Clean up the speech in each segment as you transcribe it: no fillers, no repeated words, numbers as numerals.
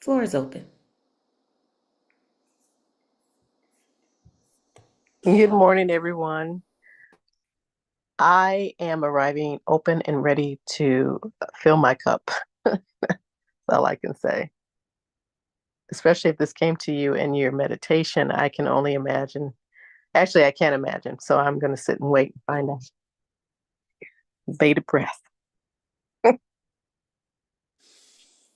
Floor is open. Good morning, everyone. I am arriving open and ready to fill my cup. That's all I can say. Especially if this came to you in your meditation, I can only imagine. Actually, I can't imagine. So I'm going to sit and wait and find out. Bated breath.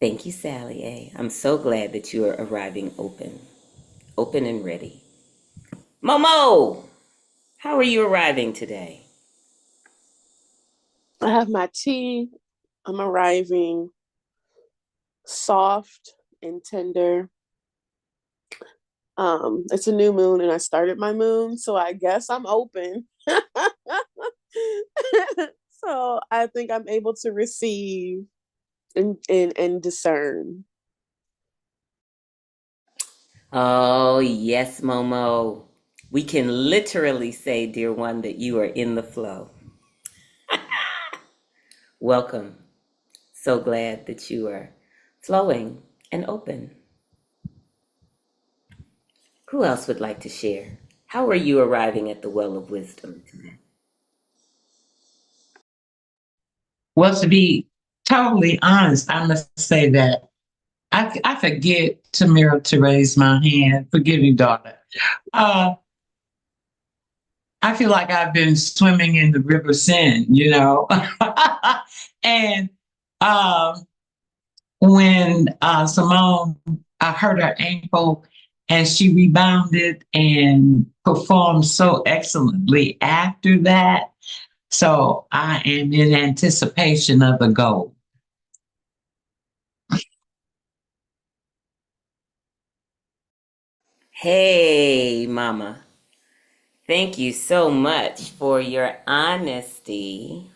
Thank you, Sally A. I'm so glad that you are arriving open and ready. Momo, how are you arriving today? I have my tea. I'm arriving soft and tender. It's a new moon and I started my moon, so I guess I'm open. So I think I'm able to receive and discern. Oh, yes, Momo. We can literally say, dear one, that you are in the flow. Welcome. So glad that you are flowing and open. Who else would like to share? How are you arriving at the well of wisdom today? Well, to be totally honest, I must say that I forget Tamira to raise my hand. Forgive me, daughter. Uh, I feel like I've been swimming in the river Seine, and um, when Simone hurt her ankle and she rebounded and performed so excellently after that. So I am in anticipation of the goal. Hey, Mama. Thank you so much for your honesty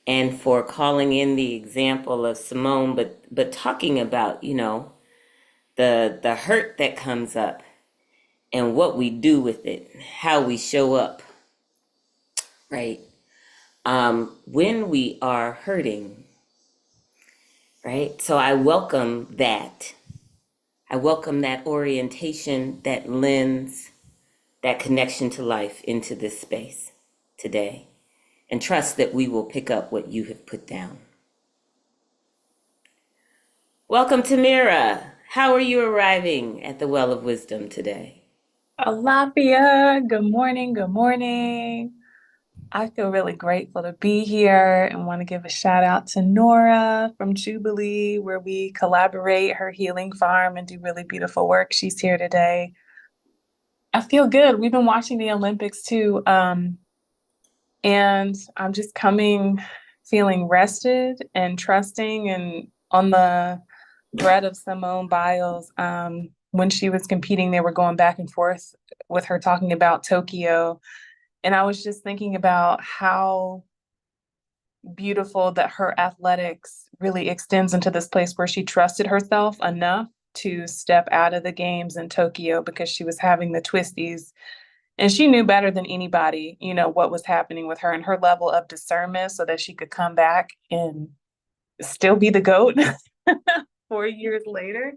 and for calling in the example of Simone, but talking about, the hurt that comes up and what we do with it, how we show up, right? When we are hurting, right? So I welcome that. I welcome that orientation, that lens, that connection to life into this space today, and trust that we will pick up what you have put down. Welcome, Tamira. How are you arriving at the well of wisdom today? Alafia, good morning, good morning. I feel really grateful to be here and want to give a shout out to Nora from Jubilee, where we collaborate her healing farm and do really beautiful work. She's here today. I feel good. We've been watching the Olympics too. And I'm just coming feeling rested and trusting and on the thread of Simone Biles. When she was competing, they were going back and forth with her talking about Tokyo. And I was just thinking about how beautiful that her athletics really extends into this place where she trusted herself enough to step out of the games in Tokyo because she was having the twisties. And she knew better than anybody, what was happening with her and her level of discernment so that she could come back and still be the GOAT 4 years later.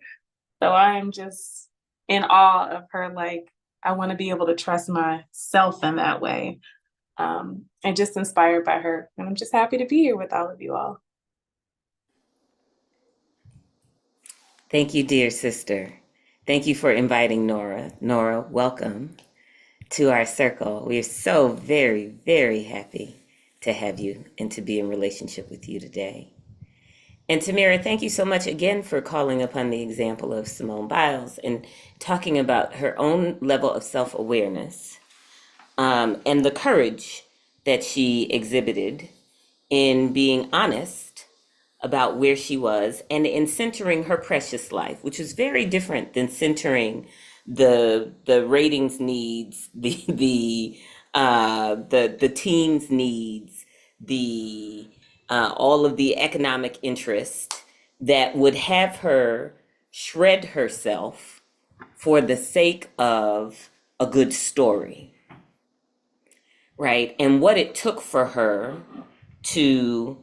So I am just in awe of her. Like, I want to be able to trust myself in that way. And just inspired by her. And I'm just happy to be here with all of you all. Thank you, dear sister. Thank you for inviting Nora. Nora, welcome to our circle. We are so very, very happy to have you and to be in relationship with you today. And Tamira, thank you so much again for calling upon the example of Simone Biles and talking about her own level of self-awareness and the courage that she exhibited in being honest about where she was and in centering her precious life, which is very different than centering the ratings needs, the team's needs, the all of the economic interest that would have her shred herself for the sake of a good story, right? And what it took for her to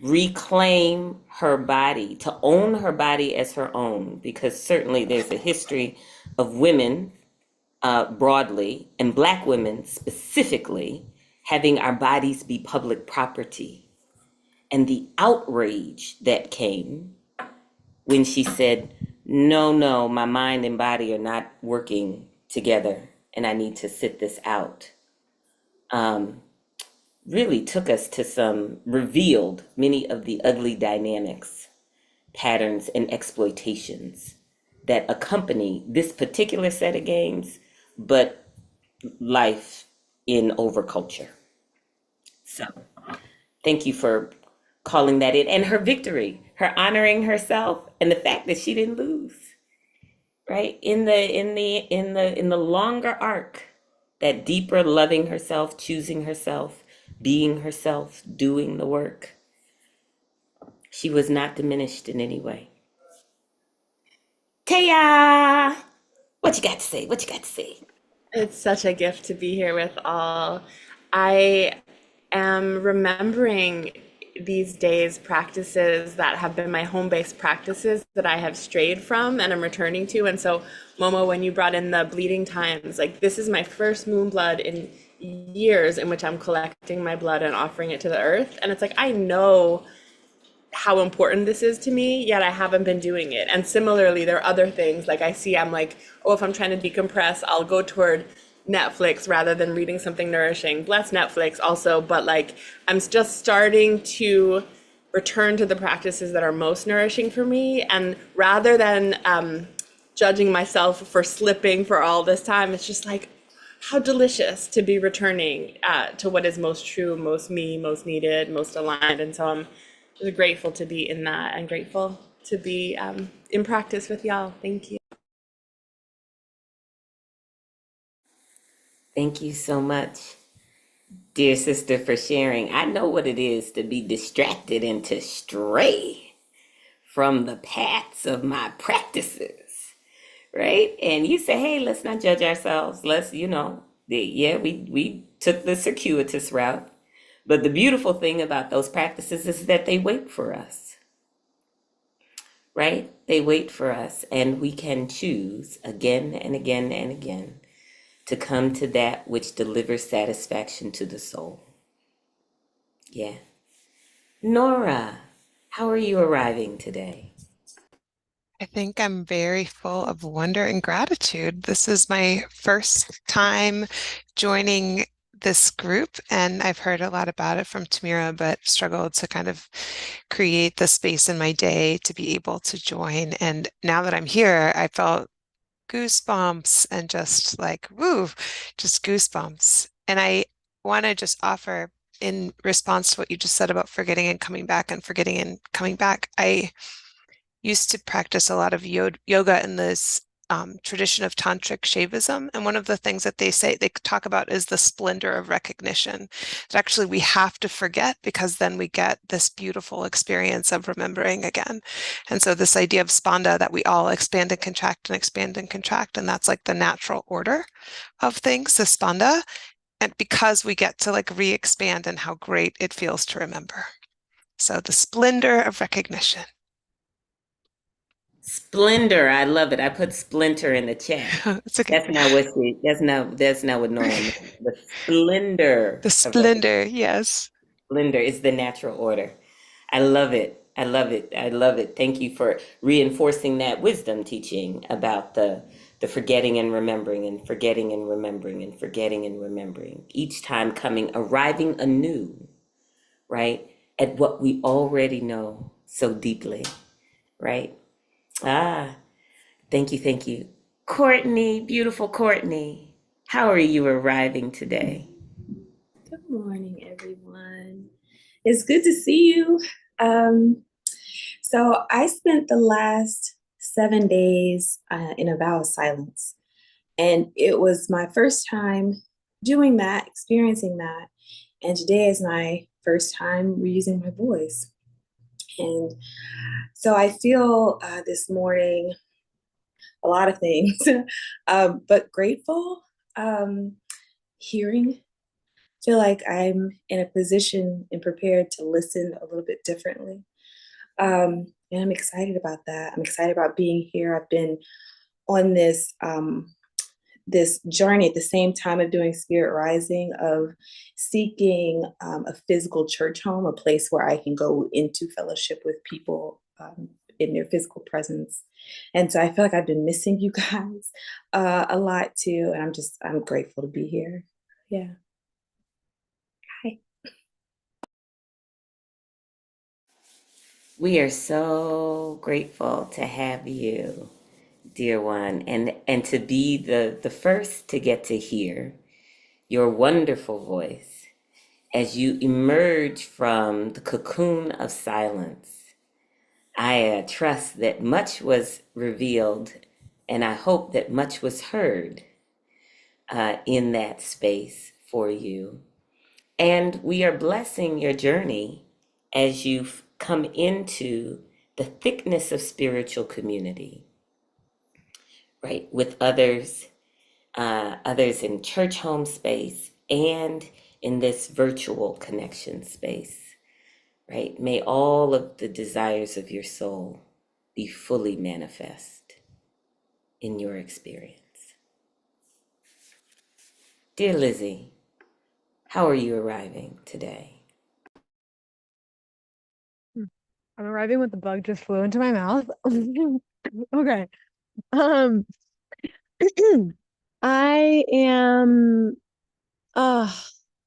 reclaim her body, to own her body as her own, because certainly there's a history of women broadly, and Black women specifically, having our bodies be public property. And the outrage that came when she said, no, no, my mind and body are not working together, and I need to sit this out, really took us to revealed many of the ugly dynamics, patterns, and exploitations that accompany this particular set of games, but life in overculture. So thank you for calling that in, and her victory, her honoring herself, and the fact that she didn't lose. Right in the longer arc, that deeper loving herself, choosing herself, being herself, doing the work. She was not diminished in any way. Taya, what you got to say? What you got to say? It's such a gift to be here with all. I am remembering these days practices that have been my home-based practices that I have strayed from and I'm returning to. And so, Momo, when you brought in the bleeding times, like this is my first moon blood in years in which I'm collecting my blood and offering it to the earth. And it's like, I know how important this is to me, yet I haven't been doing it. And similarly, there are other things like I'm like, oh, if I'm trying to decompress, I'll go toward Netflix rather than reading something nourishing. Bless Netflix also, but like I'm just starting to return to the practices that are most nourishing for me. And rather than judging myself for slipping for all this time, it's just like, how delicious to be returning to what is most true, most me, most needed, most aligned. And so I'm grateful to be in that and grateful to be in practice with y'all. Thank you. Thank you so much, dear sister, for sharing. I know what it is to be distracted and to stray from the paths of my practices, right? And you say, hey, let's not judge ourselves. Let's, we took the circuitous route. But the beautiful thing about those practices is that they wait for us, right? They wait for us, and we can choose again and again and again to come to that which delivers satisfaction to the soul. Yeah. Nora, how are you arriving today? I think I'm very full of wonder and gratitude. This is my first time joining this group, and I've heard a lot about it from Tamira, but struggled to kind of create the space in my day to be able to join. And now that I'm here, I felt goosebumps and just like, woo, just goosebumps. And I want to just offer in response to what you just said about forgetting and coming back and forgetting and coming back. I used to practice a lot of yoga in this tradition of tantric Shaivism. And one of the things that they talk about is the splendor of recognition. That actually we have to forget because then we get this beautiful experience of remembering again. And so this idea of spanda, that we all expand and contract and expand and contract, and that's like the natural order of things, the spanda. And because we get to like re-expand and how great it feels to remember. So the splendor of recognition. Splendor, I love it. I put splinter in the chat. It's okay. That's not what Nora meant. The splendor. The splendor, yes. Splendor is the natural order. I love it. I love it. I love it. Thank you for reinforcing that wisdom teaching about the forgetting and remembering and forgetting and remembering and forgetting and remembering. Each time arriving anew, right? At what we already know so deeply, right? Thank you, thank you. Courtney, beautiful Courtney, how are you arriving today? Good morning, everyone. It's good to see you. So I spent the last 7 days in a vow of silence, and it was my first time doing that, experiencing that. And today is my first time reusing my voice. And so I feel this morning a lot of things, but grateful, hearing feel like I'm in a position and prepared to listen a little bit differently. And I'm excited about that. I'm excited about being here. I've been on this journey at the same time of doing Spirit Rising, of seeking a physical church home, a place where I can go into fellowship with people in their physical presence. And so I feel like I've been missing you guys a lot too. And I'm grateful to be here. Yeah. Hi. We are so grateful to have you, dear one, and to be the first to get to hear your wonderful voice as you emerge from the cocoon of silence. I trust that much was revealed, and I hope that much was heard in that space for you. And we are blessing your journey as you've come into the thickness of spiritual community, right? With others, others in church home space and in this virtual connection space, right? May all of the desires of your soul be fully manifest in your experience. Dear Lizzie, how are you arriving today? I'm arriving with the bug just flew into my mouth. Okay. Um, I am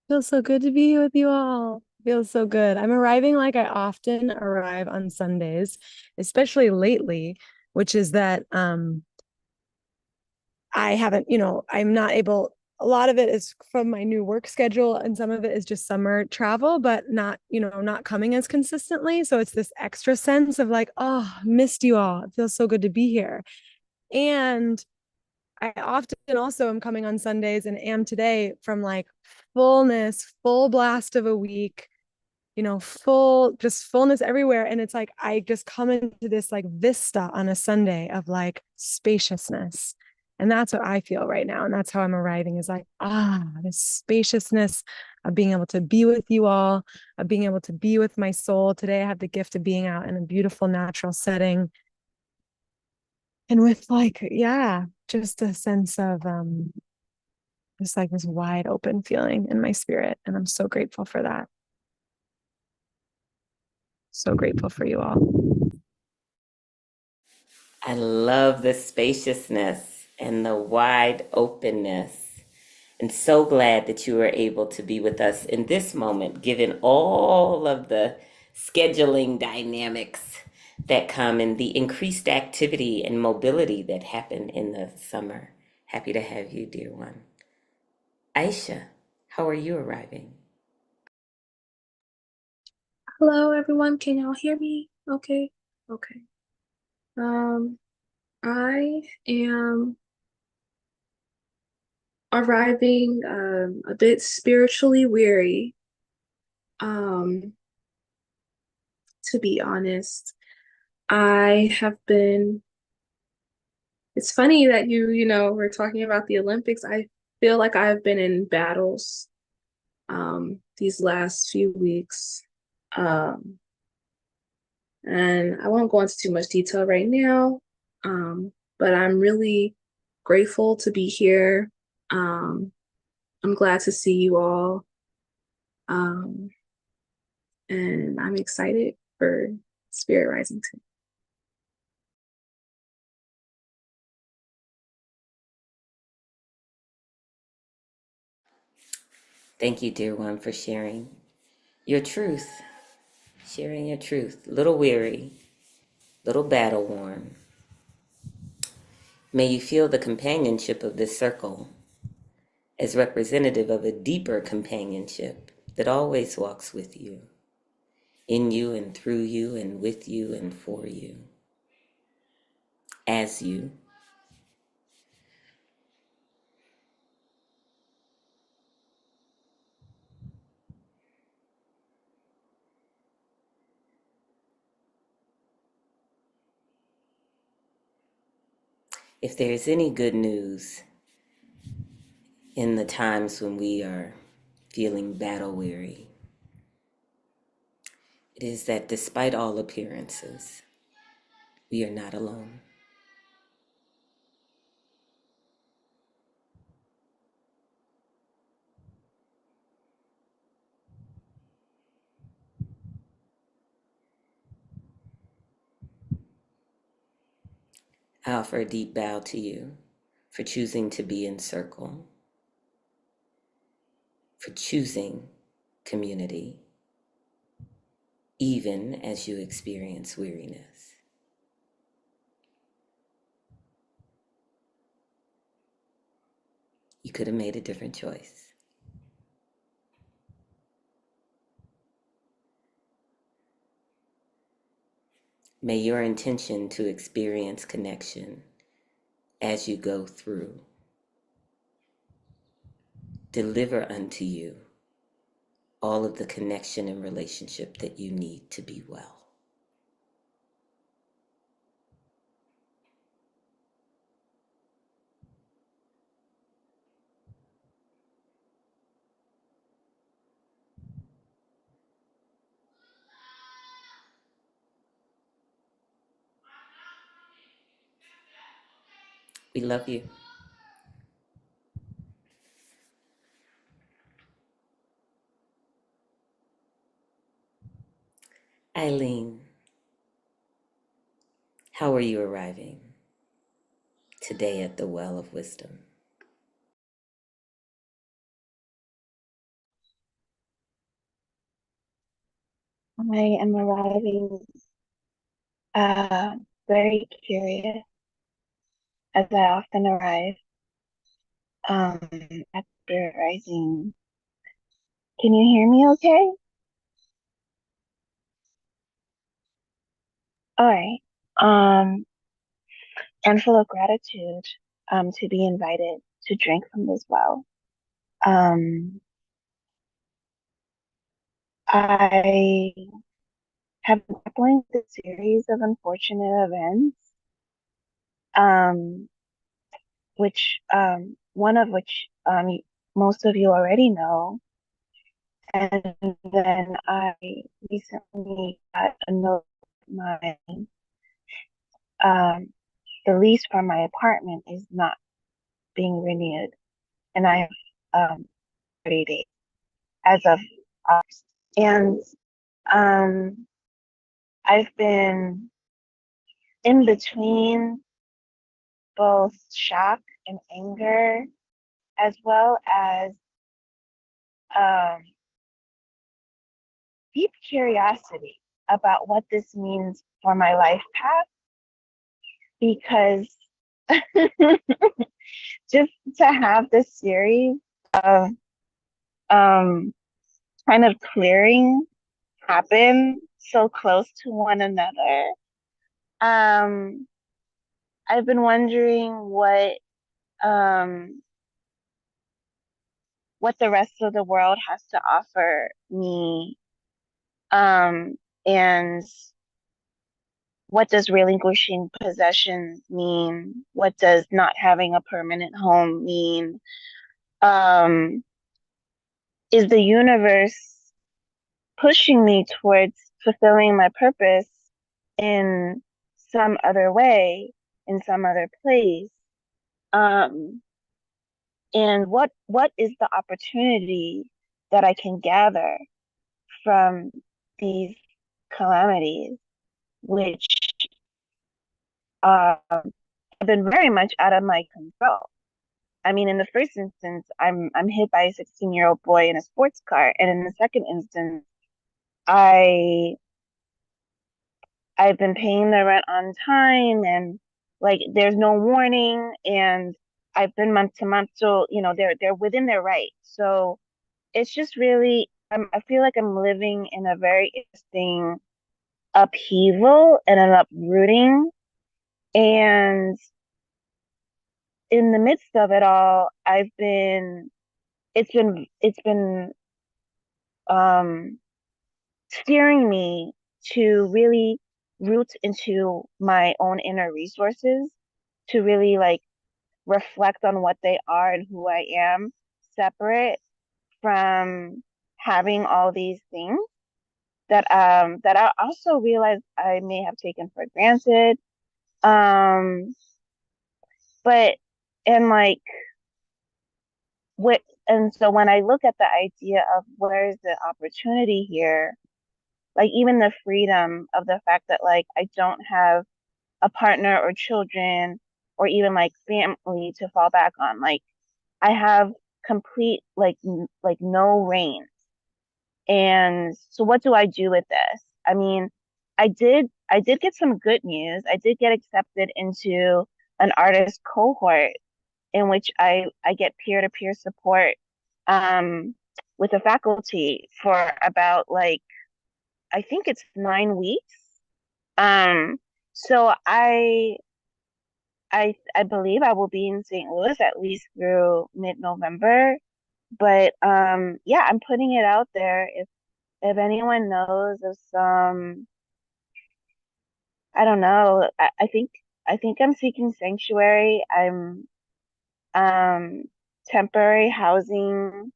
feels so good to be here with you all. Feels so good. I'm arriving like I often arrive on Sundays, especially lately, which is that I haven't, I'm not able, a lot of it is from my new work schedule and some of it is just summer travel, but not, not coming as consistently. So it's this extra sense of like, oh, missed you all. It feels so good to be here. And I often also am coming on Sundays and am today from like fullness, full blast of a week, just fullness everywhere. And it's like, I just come into this like vista on a Sunday of like spaciousness. And that's what I feel right now. And that's how I'm arriving, is like, this spaciousness of being able to be with you all, of being able to be with my soul. Today, I have the gift of being out in a beautiful natural setting. And with like, yeah, just a sense of just like this wide open feeling in my spirit. And I'm so grateful for that. So grateful for you all. I love the spaciousness and the wide openness. And so glad that you were able to be with us in this moment, given all of the scheduling dynamics that come and the increased activity and mobility that happen in the summer. Happy to have you, dear one. Aisha, how are you arriving? Hello, everyone. Can y'all hear me? Okay. Okay. I am arriving a bit spiritually weary. To be honest, I have been. It's funny that we're talking about the Olympics. I feel like I've been in battles these last few weeks. And I won't go into too much detail right now, but I'm really grateful to be here. I'm glad to see you all. And I'm excited for Spirit Rising too. Thank you, dear one, for sharing your truth. Sharing your truth. Little weary, little battle worn. May you feel the companionship of this circle as representative of a deeper companionship that always walks with you, in you and through you and with you and for you, as you. If there's any good news in the times when we are feeling battle weary. It is that despite all appearances, we are not alone. I offer a deep bow to you for choosing to be in circle, for choosing community, even as you experience weariness. You could have made a different choice. May your intention to experience connection as you go through deliver unto you all of the connection and relationship that you need to be well. We love you. Eileen, how are you arriving today at the Well of Wisdom? I am arriving very curious, as I often arrive at Spirit Rising. Can you hear me okay? All right. And full of gratitude to be invited to drink from this well. I have been grappling with a series of unfortunate events, which one of which most of you already know. And then I recently got a note my the lease for my apartment is not being renewed, and I have 30 days as of August. And I've been in between both shock and anger, as well as deep curiosity about what this means for my life path, because just to have this series of kind of clearing happen so close to one another, I've been wondering what the rest of the world has to offer me, and what does relinquishing possessions mean? What does not having a permanent home mean? Is the universe pushing me towards fulfilling my purpose in some other way, in some other place? And what is the opportunity that I can gather from these calamities, which have been very much out of my control? I mean, in the first instance, I'm hit by a 16-year-old boy in a sports car, and in the second instance, I've been paying the rent on time, and like there's no warning, and I've been month to month, so they're within their right. So it's just really I feel like I'm living in a very interesting upheaval and an uprooting, and in the midst of it all, it's been steering me to really root into my own inner resources, to really like reflect on what they are and who I am, separate from having all these things that I also realized I may have taken for granted. Um, but and like what and so when I look at the idea of where's the opportunity here, like even the freedom of the fact that like I don't have a partner or children or even like family to fall back on, like I have complete like no reign. And so what do I do with this? I mean, I did get some good news. I did get accepted into an artist cohort in which I get peer-to-peer support um with the faculty for about like I think it's 9 weeks. Um so I believe I will be in St. Louis at least through mid-November. But yeah, I'm putting it out there. If anyone knows of some, I don't know. I think I'm seeking sanctuary. I'm temporary housing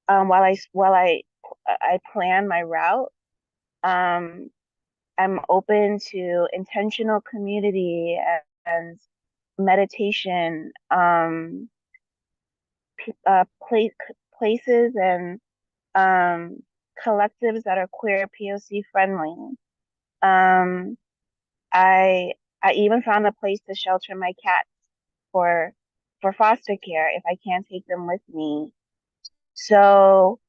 while I plan my route. Um, I'm open to intentional community and meditation, place places and um collectives that are queer POC friendly. Um, I even found a place to shelter my cats for for foster care if I can't take them with me. So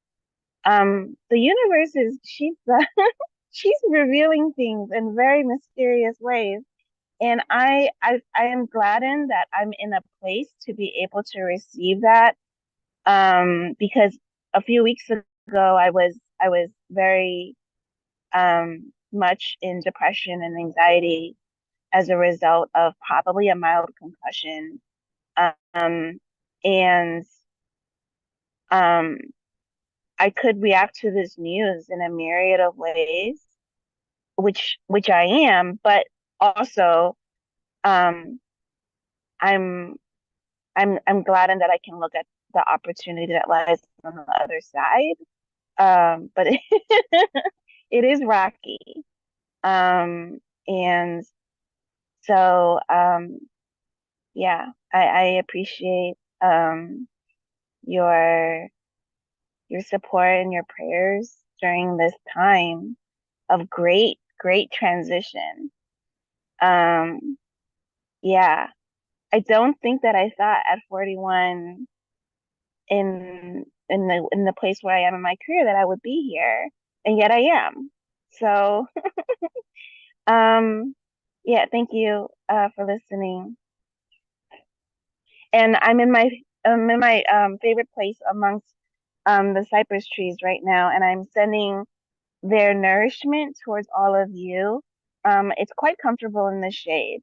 the universe is she's revealing things in very mysterious ways. And I am gladdened that I'm in a place to be able to receive that. Because a few weeks ago I was very much in depression and anxiety as a result of probably a mild concussion. Um, and um, I could react to this news in a myriad of ways, which I am, but also um, I'm I'm glad in that I can look at the opportunity that lies on the other side. But it is rocky. And so yeah, I appreciate your your support and your prayers during this time of great transition. Um, yeah, I don't think that I thought at 41 in the place where I am in my career that I would be here, and yet I am. So, um, yeah, thank you for listening. And I'm in my favorite place amongst the cypress trees right now, and I'm sending their nourishment towards all of you. It's quite comfortable in the shade.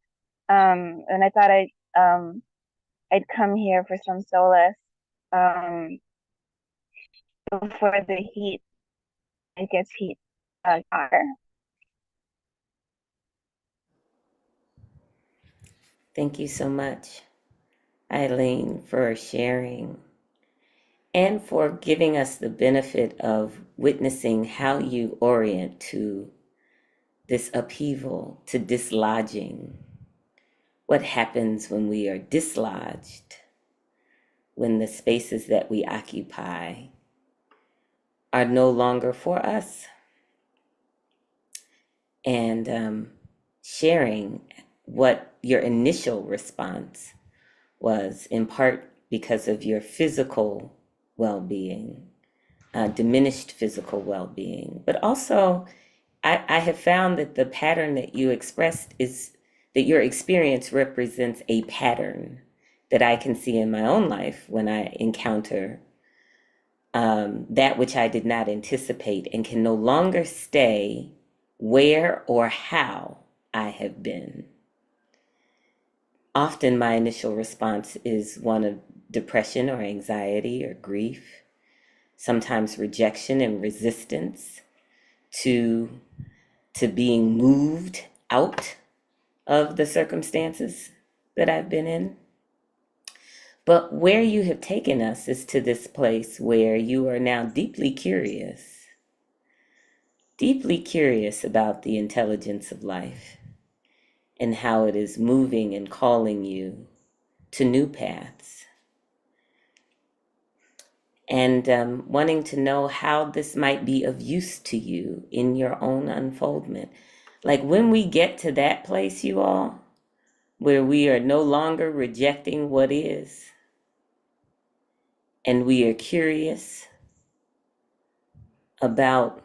And I thought I'd come here for some solace um, before the heat it gets heat hotter. Thank you so much, Eileen, for sharing and for giving us the benefit of witnessing how you orient to this upheaval, to dislodging. What happens when we are dislodged, when the spaces that we occupy are no longer for us? And sharing what your initial response was, in part because of your physical well-being, diminished physical well-being, but also I have found that the pattern that you expressed is that your experience represents a pattern that I can see in my own life when I encounter that which I did not anticipate and can no longer stay where or how I have been. Often my initial response is one of depression or anxiety or grief, sometimes rejection and resistance to being moved out of the circumstances that I've been in. But where you have taken us is to this place where you are now deeply curious about the intelligence of life and how it is moving and calling you to new paths. And wanting to know how this might be of use to you in your own unfoldment. Like when we get to that place, you all, where we are no longer rejecting what is, and we are curious about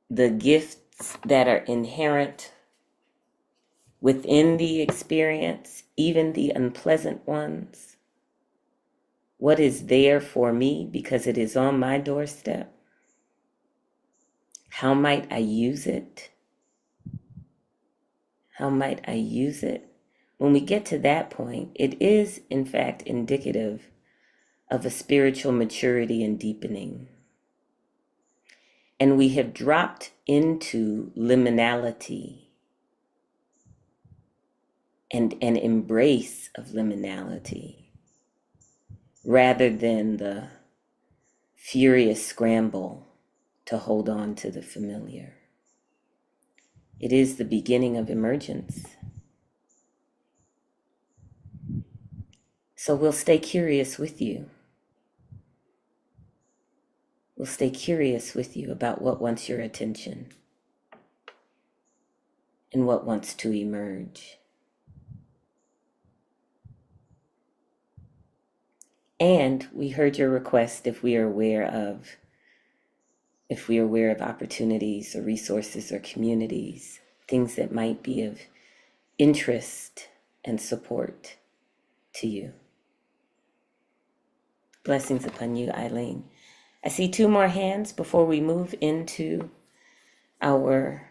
the gifts that are inherent within the experience, even the unpleasant ones. What is there for me because it is on my doorstep? How might I use it? How might I use it? When we get to that point, it is, in fact, indicative of a spiritual maturity and deepening. And we have dropped into liminality and an embrace of liminality rather than the furious scramble to hold on to the familiar. It is the beginning of emergence. So we'll stay curious with you. We'll stay curious with you about what wants your attention and what wants to emerge. And we heard your request if we are aware of opportunities or resources or communities, things that might be of interest and support to you. Blessings upon you, Eileen. I see 2 more hands before we move into our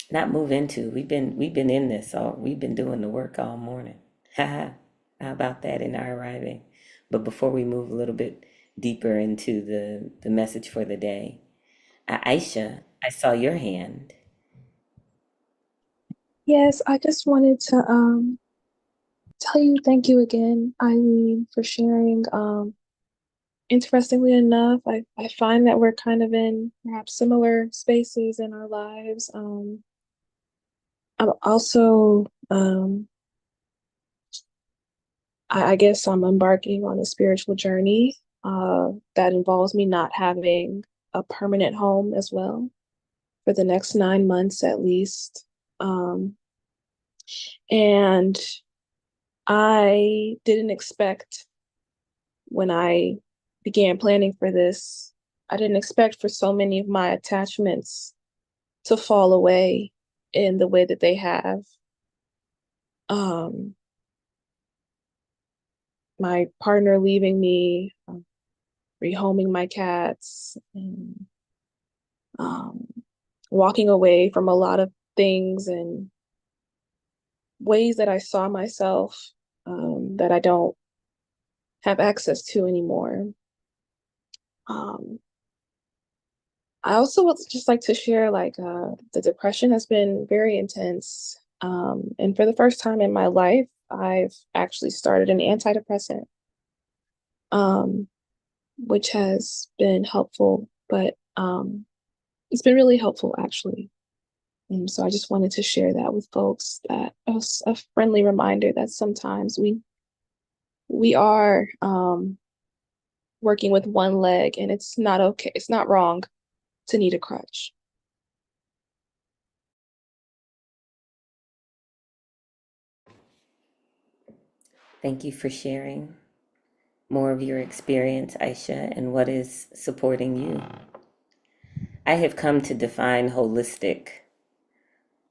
not move into. We've been in this all. We've been doing the work all morning. How about that in our arriving? But before we move a little bit deeper into the message for the day, Aisha, I saw your hand. Yes, I just wanted to tell you thank you again, Eileen, for sharing. Interestingly enough, I find that we're kind of in perhaps similar spaces in our lives. I'm also, I guess I'm embarking on a spiritual journey that involves me not having a permanent home as well for the next 9 months at least. And I didn't expect when I began planning for this, I didn't expect for so many of my attachments to fall away in the way that they have. My partner leaving me, rehoming my cats, and walking away from a lot of things and ways that I saw myself that I don't have access to anymore. I also would just like to share the depression has been very intense. And for the first time in my life, I've actually started an antidepressant, which has been helpful, but it's been really helpful actually. And so I just wanted to share that with folks, that as a friendly reminder that sometimes we are working with one leg, and it's not okay. It's not wrong to need a crutch. Thank you for sharing more of your experience, Aisha, and what is supporting you. I have come to define holistic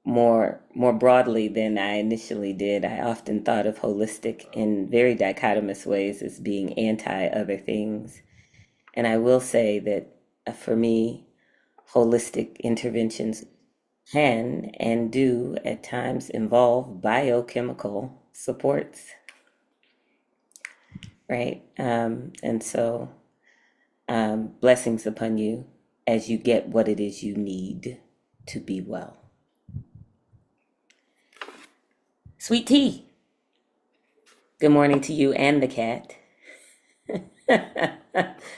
more broadly than I initially did. I often thought of holistic in very dichotomous ways as being anti other things. And I will say that for me, holistic interventions can and do at times involve biochemical supports, right? And so blessings upon you as you get what it is you need to be well. Sweet tea. Good morning to you and the cat.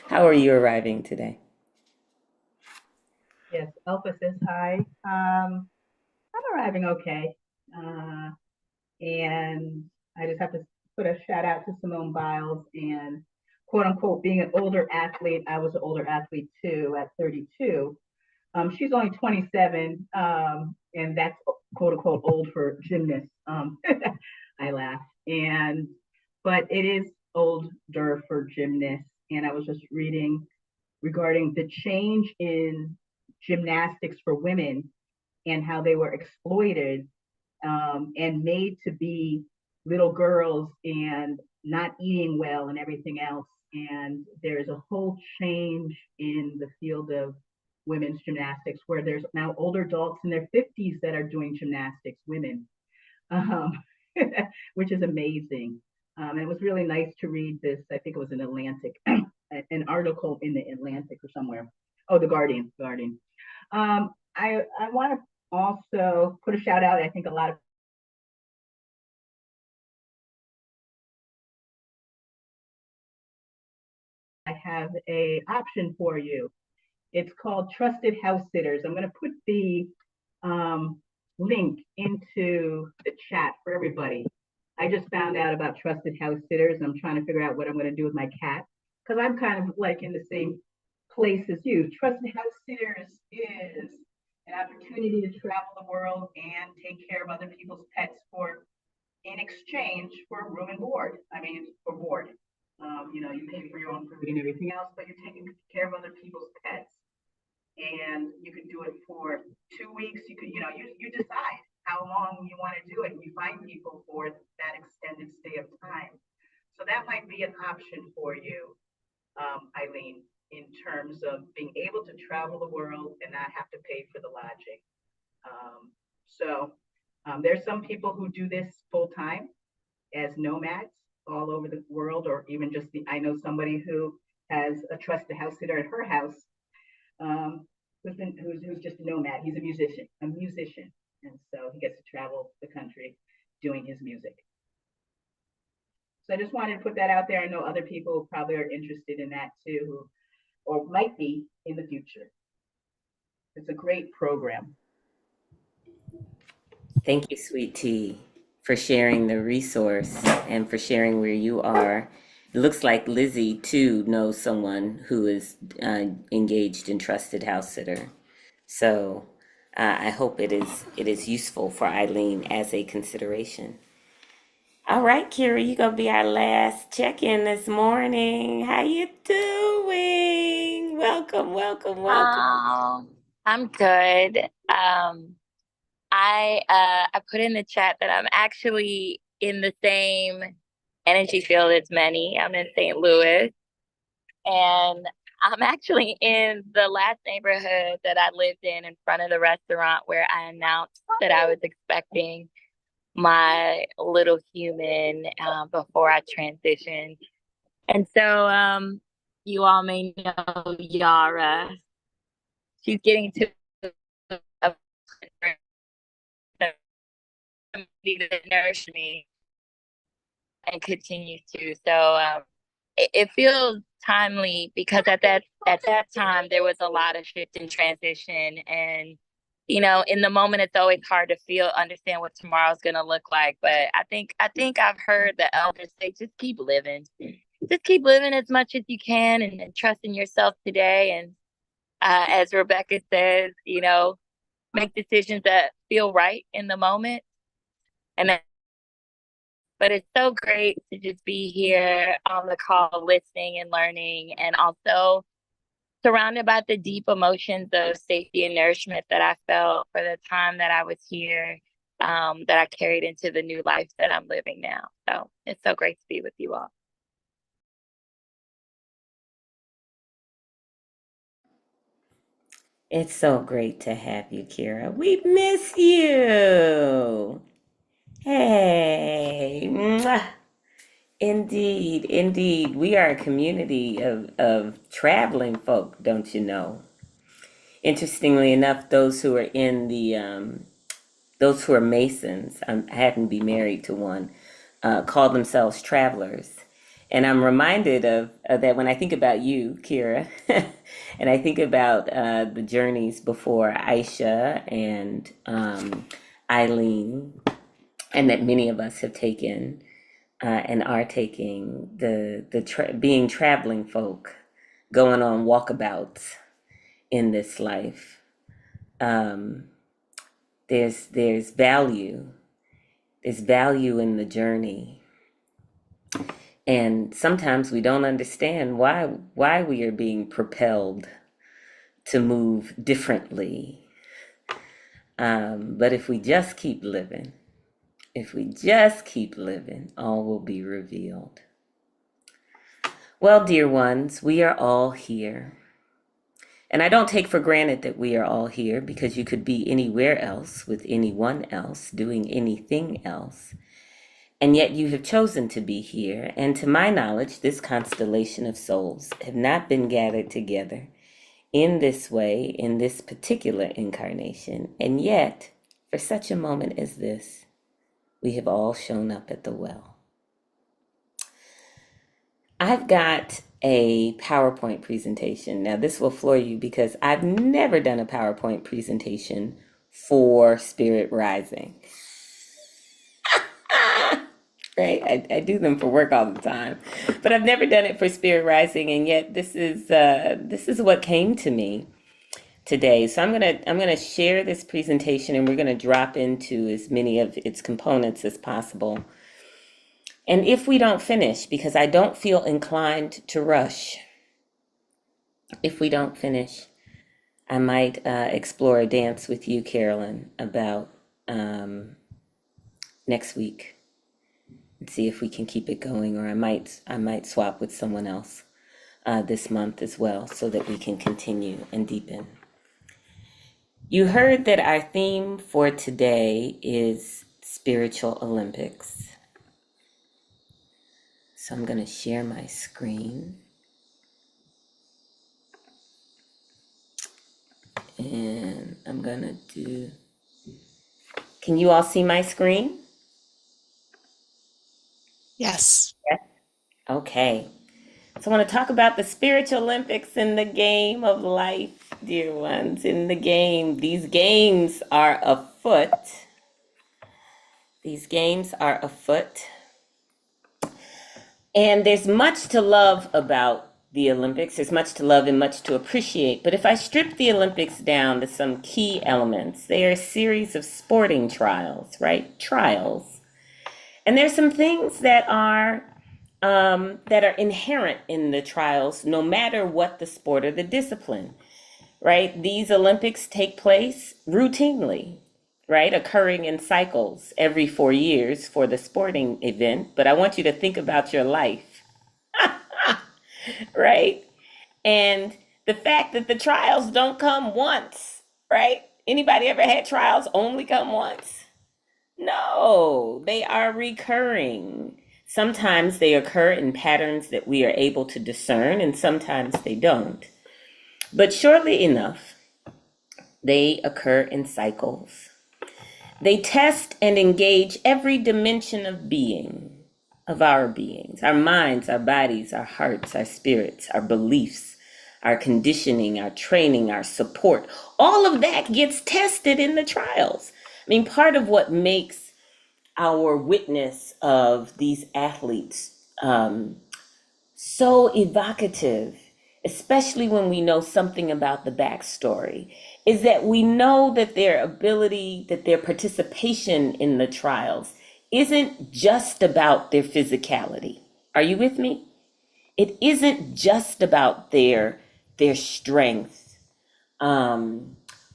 How are you arriving today? Yes, Elfa says hi. I'm arriving okay. And I just have to put a shout out to Simone Biles and quote unquote being an older athlete. I was an older athlete too at 32. She's only 27, and that's quote unquote old for gymnasts. I laugh. But it is older for gymnasts. And I was just reading regarding the change in gymnastics for women and how they were exploited and made to be little girls and not eating well and everything else. And there's a whole change in the field of women's gymnastics where there's now older adults in their 50s that are doing gymnastics, women, um, which is amazing. And it was really nice to read this. I think it was in Atlantic, an article in the Atlantic or somewhere. Oh, the Guardian. I want to also put a shout out. I think a lot of I have a option for you. It's called Trusted House Sitters. I'm going to put the link into the chat for everybody. I just found out about Trusted House Sitters. I'm trying to figure out what I'm going to do with my cat because I'm kind of like in the same place as you. Trusted House Sitters is an opportunity to travel the world and take care of other people's pets for in exchange for room and board. I mean, for board. You pay for your own food and everything else, but you're taking care of other people's pets. And you can do it for 2 weeks. You could, you decide how long you want to do it. And you find people for that extended stay of time. So that might be an option for you, Eileen, in terms of being able to travel the world and not have to pay for the lodging. There's some people who do this full time as nomads all over the world, or even just I know somebody who has a trusted house sitter at her house, who's just a nomad. He's a musician, and so he gets to travel the country doing his music. So I just wanted to put that out there. I know other people probably are interested in that too, or might be in the future. It's a great program. Thank you, Sweet Tea, for sharing the resource and for sharing where you are. It looks like Lizzie, too, knows someone who is engaged in Trusted House Sitter. So I hope it is useful for Eileen as a consideration. All right, Kira, you're going to be our last check-in this morning. How you doing? Welcome, welcome, welcome. I'm good. I put in the chat that I'm actually in the same energy field as many. I'm in St. Louis, and I'm actually in the last neighborhood that I lived in front of the restaurant where I announced that I was expecting my little human before I transitioned. And so you all may know Yara. She's getting to a that nourished me and continues to. So it feels timely because at that time there was a lot of shift and transition, and in the moment it's always hard to understand what tomorrow's gonna look like. But I think I've heard the elders say just keep living as much as you can, and trust in yourself today. And as Rebeccah says, make decisions that feel right in the moment. But it's so great to just be here on the call, listening and learning, and also surrounded by the deep emotions of safety and nourishment that I felt for the time that I was here, that I carried into the new life that I'm living now. So it's so great to be with you all. It's so great to have you, Kira. We miss you. Hey. Mwah. Indeed, indeed. We are a community of traveling folk, don't you know? Interestingly enough, those who are Masons, I happen to be married to one, call themselves travelers. And I'm reminded of that when I think about you, Kira, and I think about the journeys before Aisha and Eileen, and that many of us have taken and are taking being traveling folk, going on walkabouts in this life. There's value. There's value in the journey. And sometimes we don't understand why we are being propelled to move differently. But if we just keep living, all will be revealed. Well, dear ones, we are all here. And I don't take for granted that we are all here, because you could be anywhere else with anyone else doing anything else. And yet you have chosen to be here. And to my knowledge, this constellation of souls have not been gathered together in this way, in this particular incarnation. And yet, for such a moment as this, we have all shown up at the well. I've got a PowerPoint presentation. Now, this will floor you because I've never done a PowerPoint presentation for Spirit Rising. Right? I do them for work all the time, but I've never done it for Spirit Rising, and yet this is what came to me today. So I'm gonna share this presentation, and we're gonna drop into as many of its components as possible. And if we don't finish, because I don't feel inclined to rush, if we don't finish, I might explore a dance with you, Carolyn, about next week. And see if we can keep it going, or I might swap with someone else this month as well, so that we can continue and deepen. You heard that our theme for today is Spiritual Olympics. So I'm going to share my screen. And I'm going to do... Can you all see my screen? Yes. Yes. Okay. So I want to talk about the Spiritual Olympics in the game of life, dear ones. In the game, these games are afoot. These games are afoot. And there's much to love about the Olympics. There's much to love and much to appreciate. But if I strip the Olympics down to some key elements, they are a series of sporting trials, right? Trials. And there's some things that are inherent in the trials, no matter what the sport or the discipline, right? These Olympics take place routinely, right? Occurring in cycles every 4 years for the sporting event. But I want you to think about your life, right? And the fact that the trials don't come once, right? Anybody ever had trials only come once? No, they are recurring. Sometimes they occur in patterns that we are able to discern, and sometimes they don't. But surely enough, they occur in cycles. They test and engage every dimension of being, of our beings, our minds, our bodies, our hearts, our spirits, our beliefs, our conditioning, our training, our support. All of that gets tested in the trials. I mean, part of what makes our witness of these athletes so evocative, especially when we know something about the backstory, is that we know that their ability, that their participation in the trials isn't just about their physicality. Are you with me? It isn't just about their strength,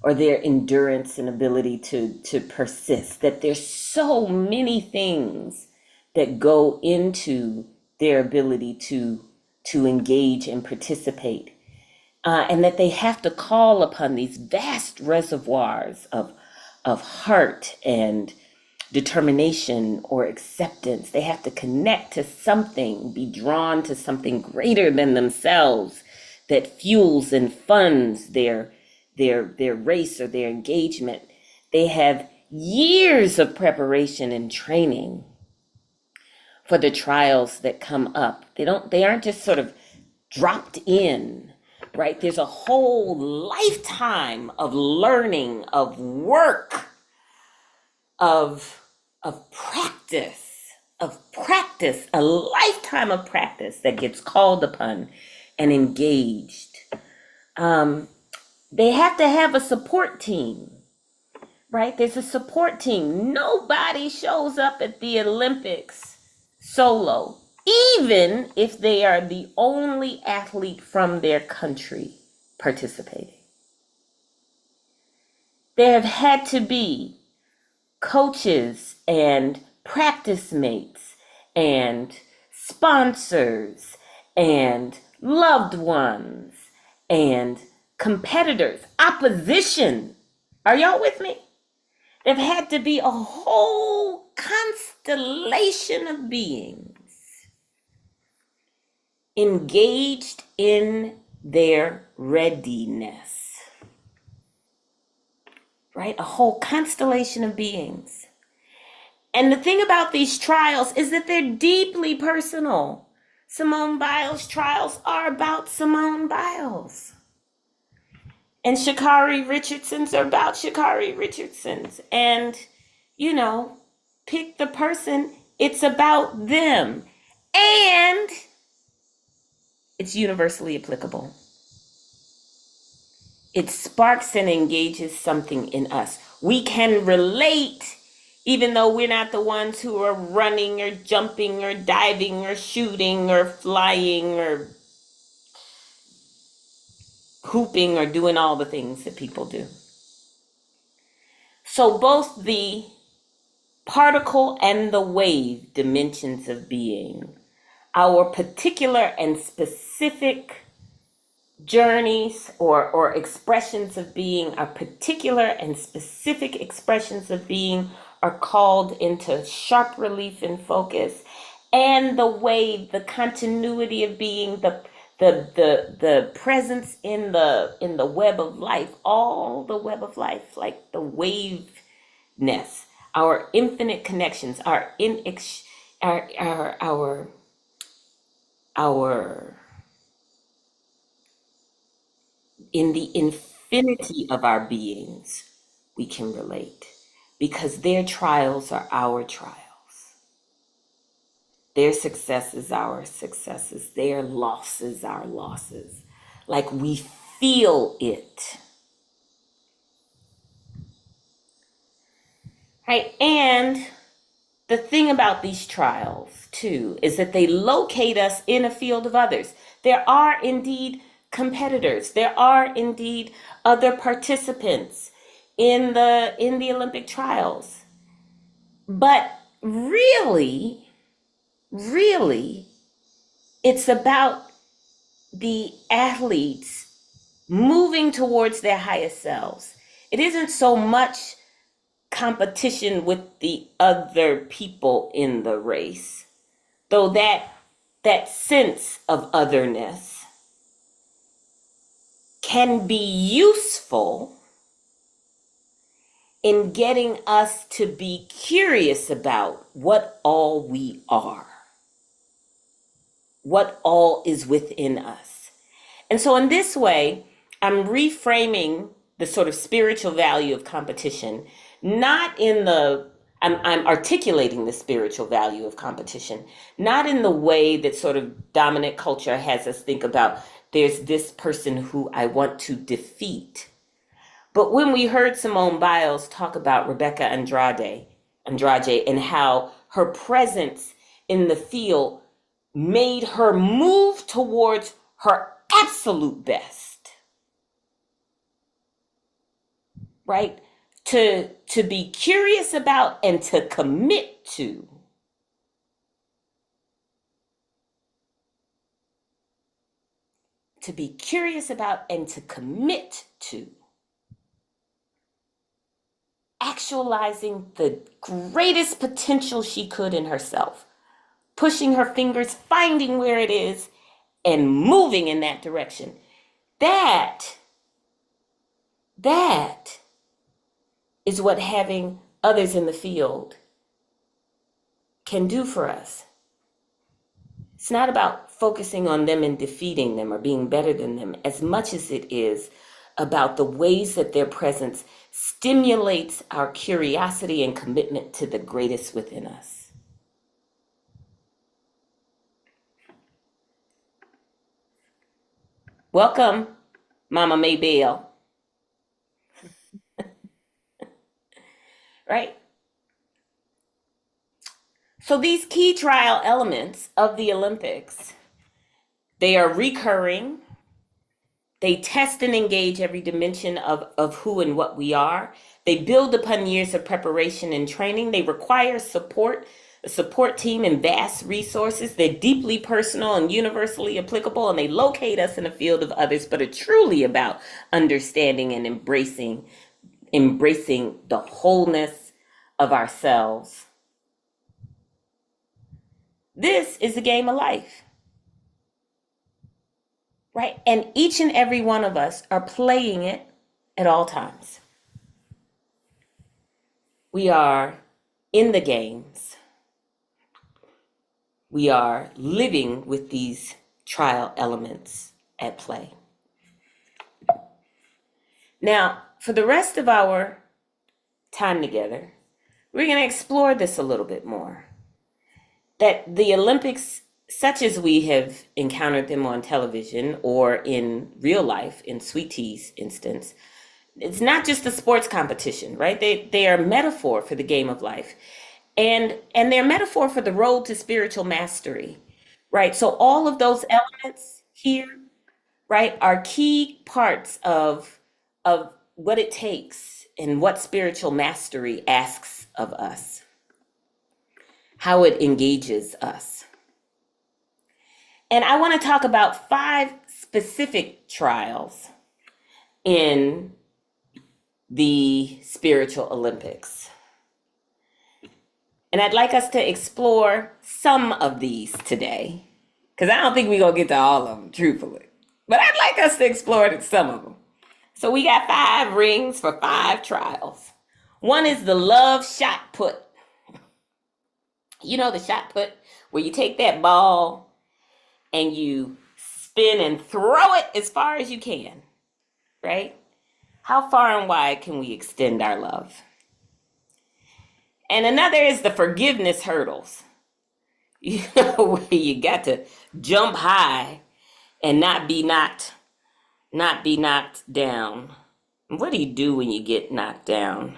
or their endurance and ability to persist, that there's so many things that go into their ability to engage and participate, and that they have to call upon these vast reservoirs of heart and determination or acceptance. They have to connect to something, be drawn to something greater than themselves that fuels and funds their race or their engagement. They have years of preparation and training for the trials that come up. They aren't just sort of dropped in, right? There's a whole lifetime of learning, of work, of practice, a lifetime of practice that gets called upon and engaged. They have to have a support team, right? There's a support team. Nobody shows up at the Olympics solo, even if they are the only athlete from their country participating. There have had to be coaches and practice mates and sponsors and loved ones and competitors, opposition. Are y'all with me? There've had to be a whole constellation of beings engaged in their readiness, right? A whole constellation of beings. And the thing about these trials is that they're deeply personal. Simone Biles' trials are about Simone Biles. And Sha'Carri Richardson's are about Sha'Carri Richardson's. And, pick the person, it's about them. And it's universally applicable. It sparks and engages something in us. We can relate, even though we're not the ones who are running or jumping or diving or shooting or flying or hooping or doing all the things that people do. So both the particle and the wave dimensions of being, our particular and specific journeys or expressions of being, our particular and specific expressions of being are called into sharp relief and focus. And the wave, the continuity of being, the presence in the web of life, all the web of life, like the waveness, our infinite connections, our in the infinity of our beings, we can relate, because their trials are our trials. Their successes, our successes. Their losses, our losses. Like we feel it. Right? And the thing about these trials, too, is that they locate us in a field of others. There are indeed competitors. There are indeed other participants in the Olympic trials. But really, it's about the athletes moving towards their highest selves. It isn't so much competition with the other people in the race, though that sense of otherness can be useful in getting us to be curious about what all we are, what all is within us. And so in this way, I'm reframing the sort of spiritual value of competition, not in the, I'm articulating the spiritual value of competition, not in the way that sort of dominant culture has us think about there's this person who I want to defeat. But when we heard Simone Biles talk about Rebeccah Andrade, and how her presence in the field made her move towards her absolute best, right? To be curious about and to commit to. To be curious about and to commit to. Actualizing the greatest potential she could in herself. Pushing her fingers, finding where it is, and moving in that direction. That is what having others in the field can do for us. It's not about focusing on them and defeating them or being better than them as much as it is about the ways that their presence stimulates our curiosity and commitment to the greatest within us. Welcome, Mama Maybelle. Right? So these key trial elements of the Olympics, they are recurring. They test and engage every dimension of who and what we are. They build upon years of preparation and training. They require support, a support team and vast resources. They're deeply personal and universally applicable, and they locate us in a field of others, but are truly about understanding and embracing the wholeness of ourselves. This is a game of life, right? And each and every one of us are playing it at all times. We are in the games. We are living with these trial elements at play. Now, for the rest of our time together, we're going to explore this a little bit more. That the Olympics, such as we have encountered them on television or in real life, in Sweet Tea's instance, it's not just a sports competition, right? They are a metaphor for the game of life. And they're a metaphor for the road to spiritual mastery, right? So all of those elements here, right, are key parts of what it takes and what spiritual mastery asks of us, how it engages us. And I want to talk about 5 specific trials in the spiritual Olympics. And I'd like us to explore some of these today, because I don't think we're going to get to all of them, truthfully. But I'd like us to explore some of them. So we got 5 rings for 5 trials. One is the love shot put. You know the shot put, where you take that ball and you spin and throw it as far as you can, right? How far and wide can we extend our love? And another is the forgiveness hurdles. You know, where you got to jump high and not be knocked down. What do you do when you get knocked down?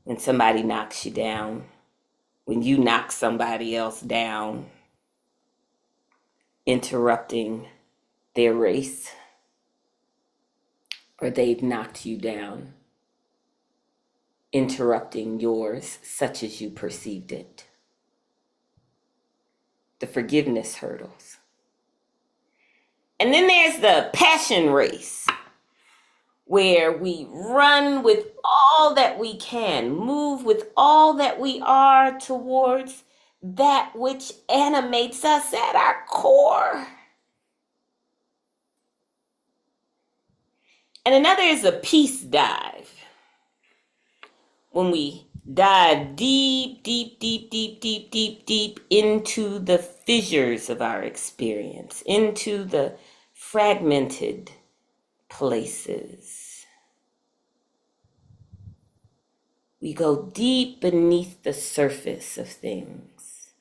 When somebody knocks you down? When you knock somebody else down, interrupting their race, or they've knocked you down, interrupting yours such as you perceived it. The forgiveness hurdles. And then there's the passion race, where we run with all that we can, move with all that we are towards that which animates us at our core. And another is a peace dive, when we dive deep, deep, deep, deep, deep, deep, deep into the fissures of our experience, into the fragmented places. We go deep beneath the surface of things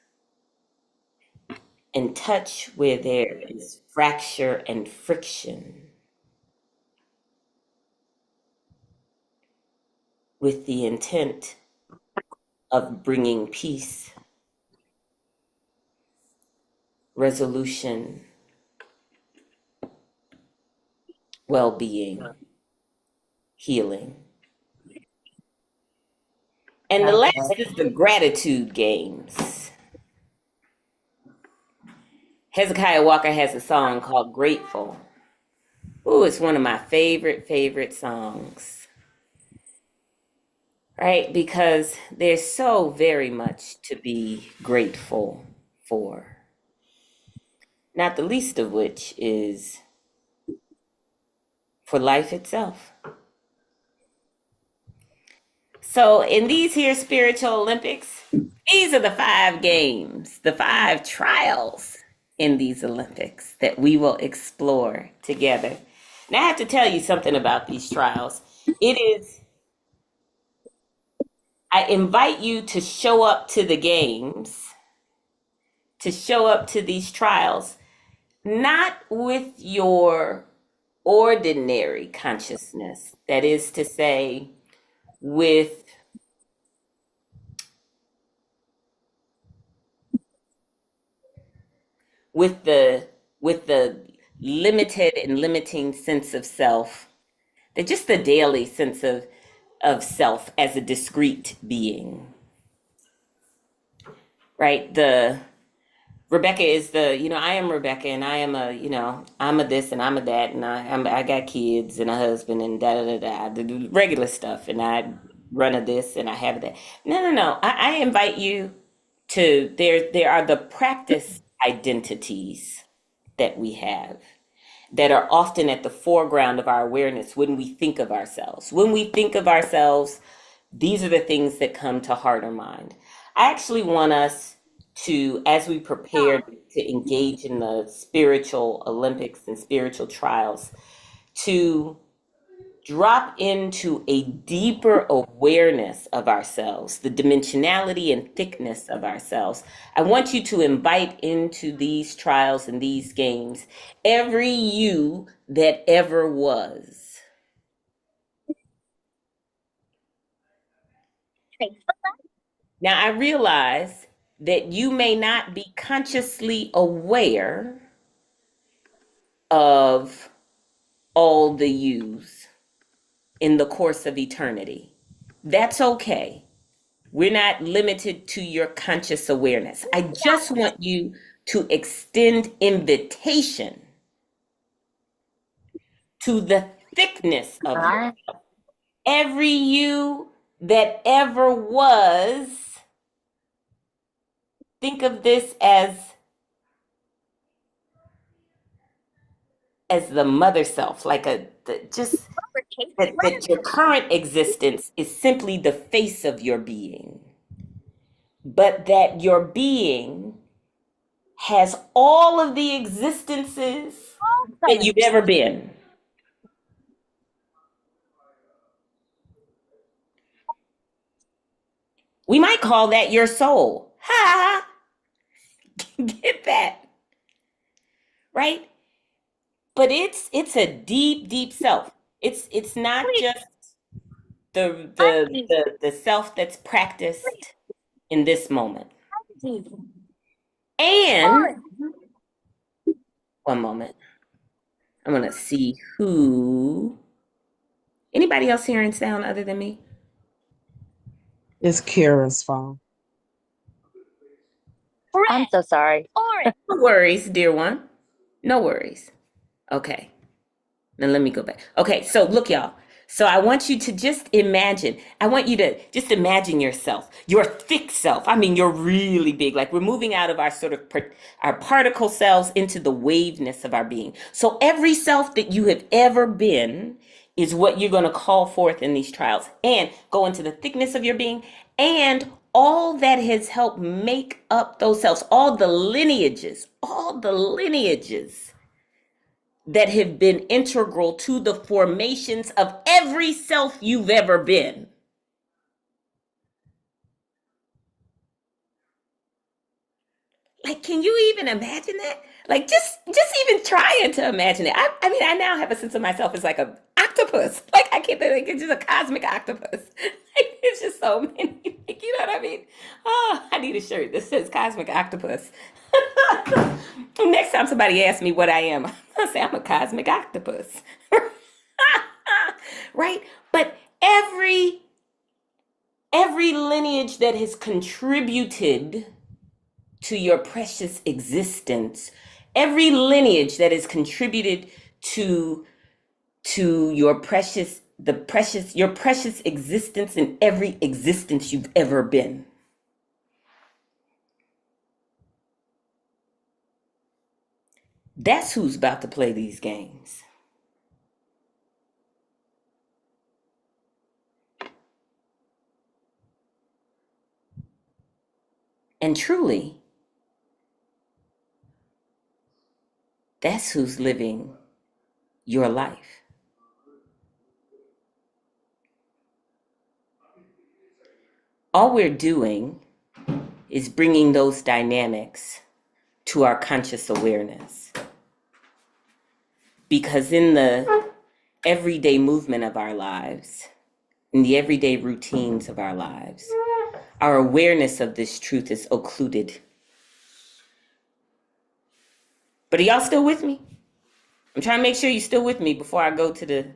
and touch where there is fracture and friction, with the intent of bringing peace, resolution, well-being, healing. And the last is the gratitude games. Hezekiah Walker has a song called Grateful. Ooh, it's one of my favorite songs. Right? Because there's so very much to be grateful for. Not the least of which is for life itself. So in these here spiritual Olympics, these are the 5 games, the 5 trials in these Olympics that we will explore together. Now I have to tell you something about these trials. I invite you to show up to the games, to show up to these trials, not with your ordinary consciousness, that is to say, with with the with the limited and limiting sense of self, that just the daily sense of self as a discrete being, right? The Rebeccah is I am Rebeccah, and I am I'm a this and I'm a that, and I got kids and a husband and da da da da, the regular stuff, and I run a this and I have that. No, no, no. I invite you to there are the practice identities that we have that are often at the foreground of our awareness when we think of ourselves. When we think of ourselves, these are the things that come to heart or mind. I actually want us to, as we prepare to engage in the spiritual Olympics and spiritual trials, to drop into a deeper awareness of ourselves, the dimensionality and thickness of ourselves. I want you to invite into these trials and these games every you that ever was. Now, I realize that you may not be consciously aware of all the yous in the course of eternity. That's okay. We're not limited to your conscious awareness. I just want you to extend invitation to the thickness of yourself. Every you that ever was, think of this as the mother self, like that your current existence is simply the face of your being, but that your being has all of the existences that you've ever been. We might call that your soul. Ha! Get that? Right? But it's a deep, deep self. It's not just the self that's practiced in this moment. And one moment. I'm gonna see who. Anybody else hearing sound other than me? It's Kira's phone. I'm so sorry. No worries, dear one. No worries. Okay. Now let me go back. Okay, so look, y'all. So I want you to just imagine. I want you to just imagine yourself, your thick self. I mean, you're really big. Like we're moving out of our sort of our particle selves into the waveness of our being. So every self that you have ever been is what you're going to call forth in these trials and go into the thickness of your being and all that has helped make up those selves, all the lineages that have been integral to the formations of every self you've ever been. Like, can you even imagine that? Like, just even trying to imagine it. I mean, I now have a sense of myself as like a octopus. Like, I can't think, it's just a cosmic octopus. Like, it's just so many. Like, you know what I mean? Oh, I need a shirt that says cosmic octopus. Next time somebody asks me what I am, I'll say I'm a cosmic octopus. Right? But every lineage that has contributed to your precious existence, every lineage that has contributed to your precious existence in every existence you've ever been. That's who's about to play these games. And truly, that's who's living your life. All we're doing is bringing those dynamics to our conscious awareness. Because in the everyday movement of our lives, in the everyday routines of our lives, our awareness of this truth is occluded. But are y'all still with me? I'm trying to make sure you're still with me before I go to the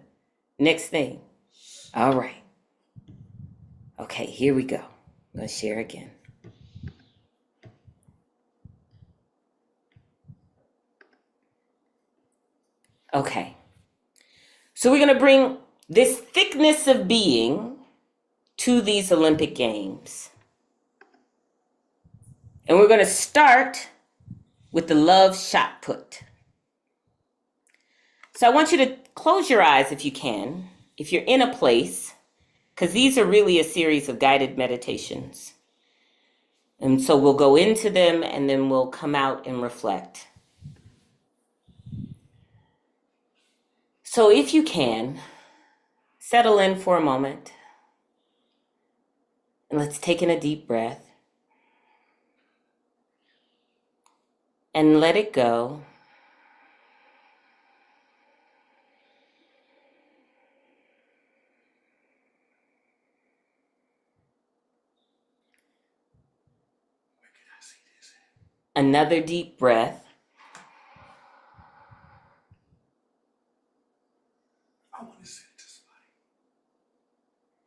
next thing. All right. Okay, here we go. I'm going to share again. Okay. So we're going to bring this thickness of being to these Olympic Games. And we're going to start with the love shot put. So I want you to close your eyes if you can, if you're in a place, because these are really a series of guided meditations. And so we'll go into them and then we'll come out and reflect. So if you can, settle in for a moment. And let's take in a deep breath. And let it go. Another deep breath.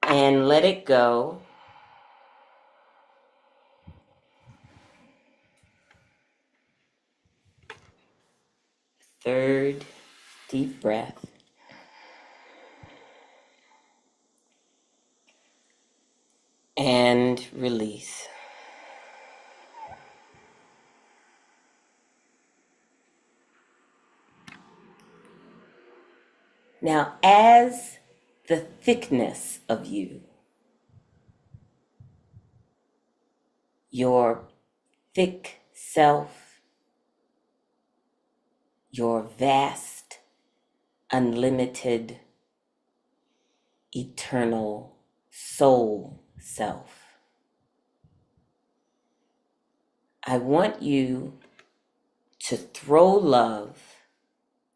And let it go. Third deep breath. And release. Now, as the thickness of you, your thick self, your vast, unlimited, eternal soul self, I want you to throw love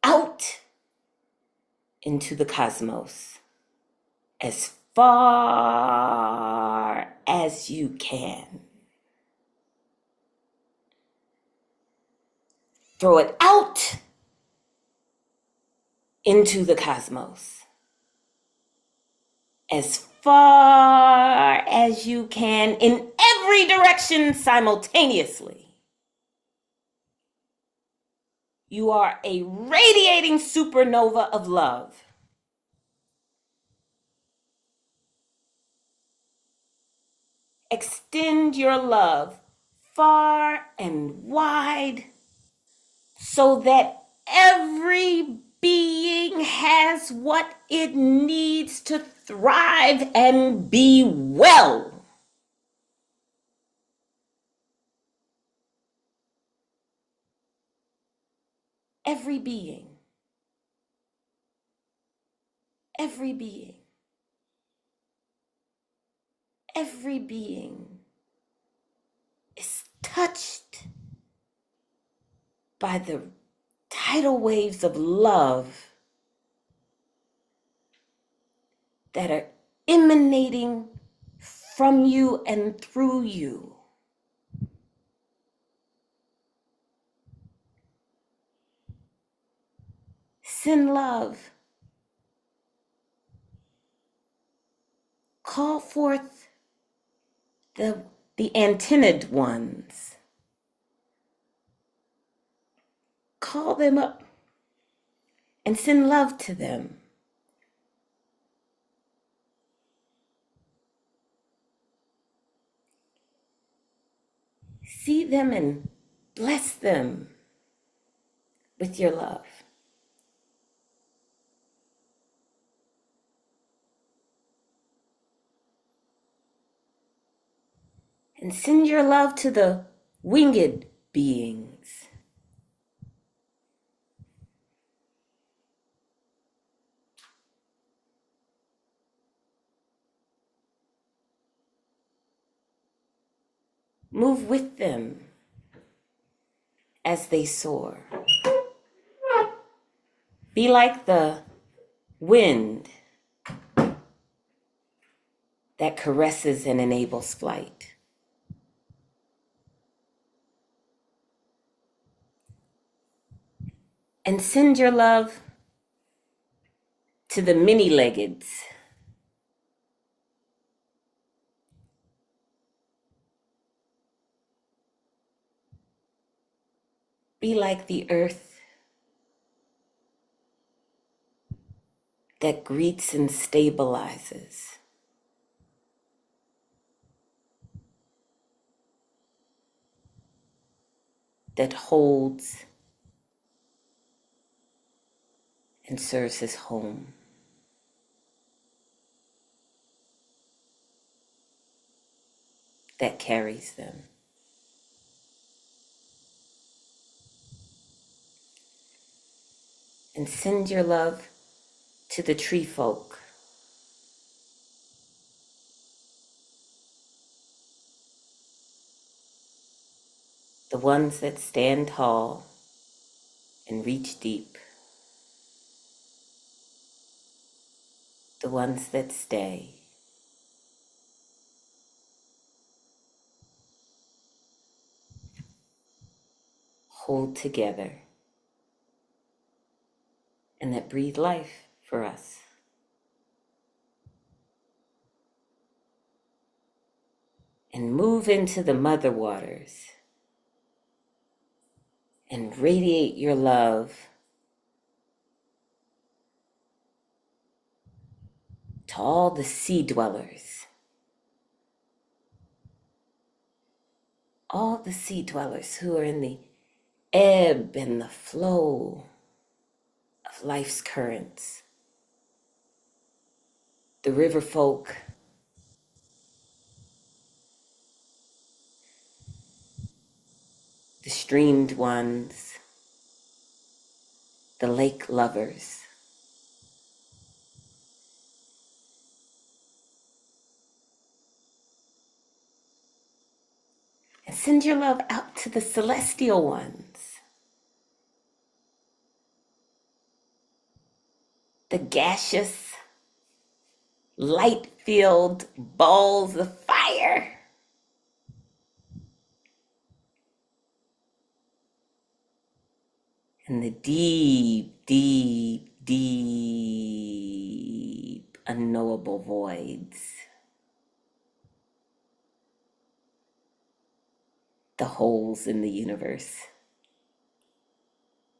out into the cosmos as far as you can. Throw it out into the cosmos as far as you can in every direction simultaneously. You are a radiating supernova of love. Extend your love far and wide so that every being has what it needs to thrive and be well. Every being. Every being. Every being is touched by the tidal waves of love that are emanating from you and through you. Send love. Call forth the antennaed ones. Call them up and send love to them. See them and bless them with your love. And send your love to the winged beings. Move with them as they soar. Be like the wind that caresses and enables flight. And send your love to the many-leggeds. Be like the earth that greets and stabilizes. That holds and serves as home. That carries them. And send your love to the tree folk. The ones that stand tall and reach deep. The ones that stay. Hold together. And that breathe life for us. And move into the mother waters. And radiate your love to all the sea dwellers. All the sea dwellers who are in the ebb and the flow of life's currents. The river folk, the streamed ones, the lake lovers. And send your love out to the celestial ones. The gaseous, light-filled balls of fire. And the deep, deep, deep, unknowable voids. The holes in the universe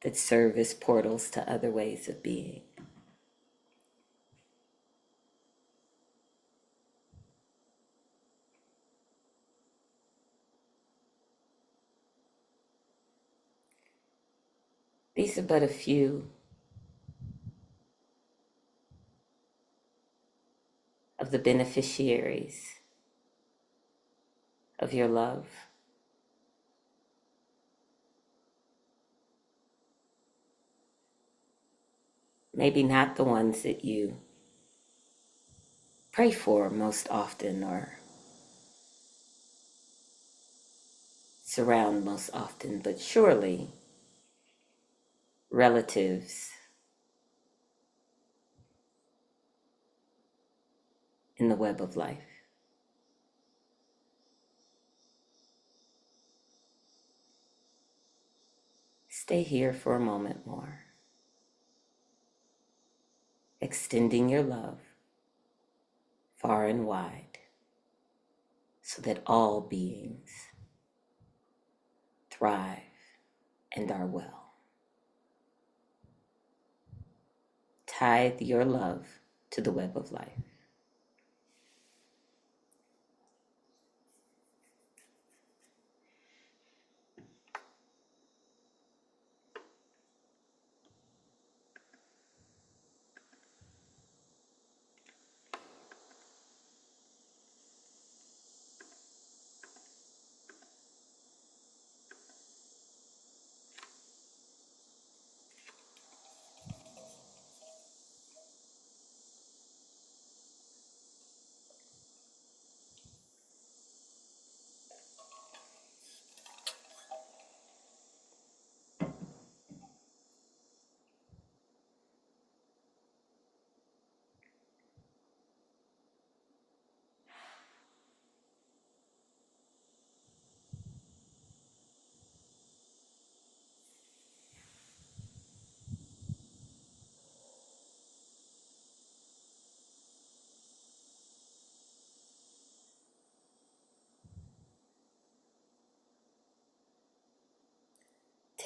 that serve as portals to other ways of being. These are but a few of the beneficiaries of your love. Maybe not the ones that you pray for most often or surround most often, but surely relatives in the web of life. Stay here for a moment more, extending your love far and wide so that all beings thrive and are well. Tithe your love to the web of life.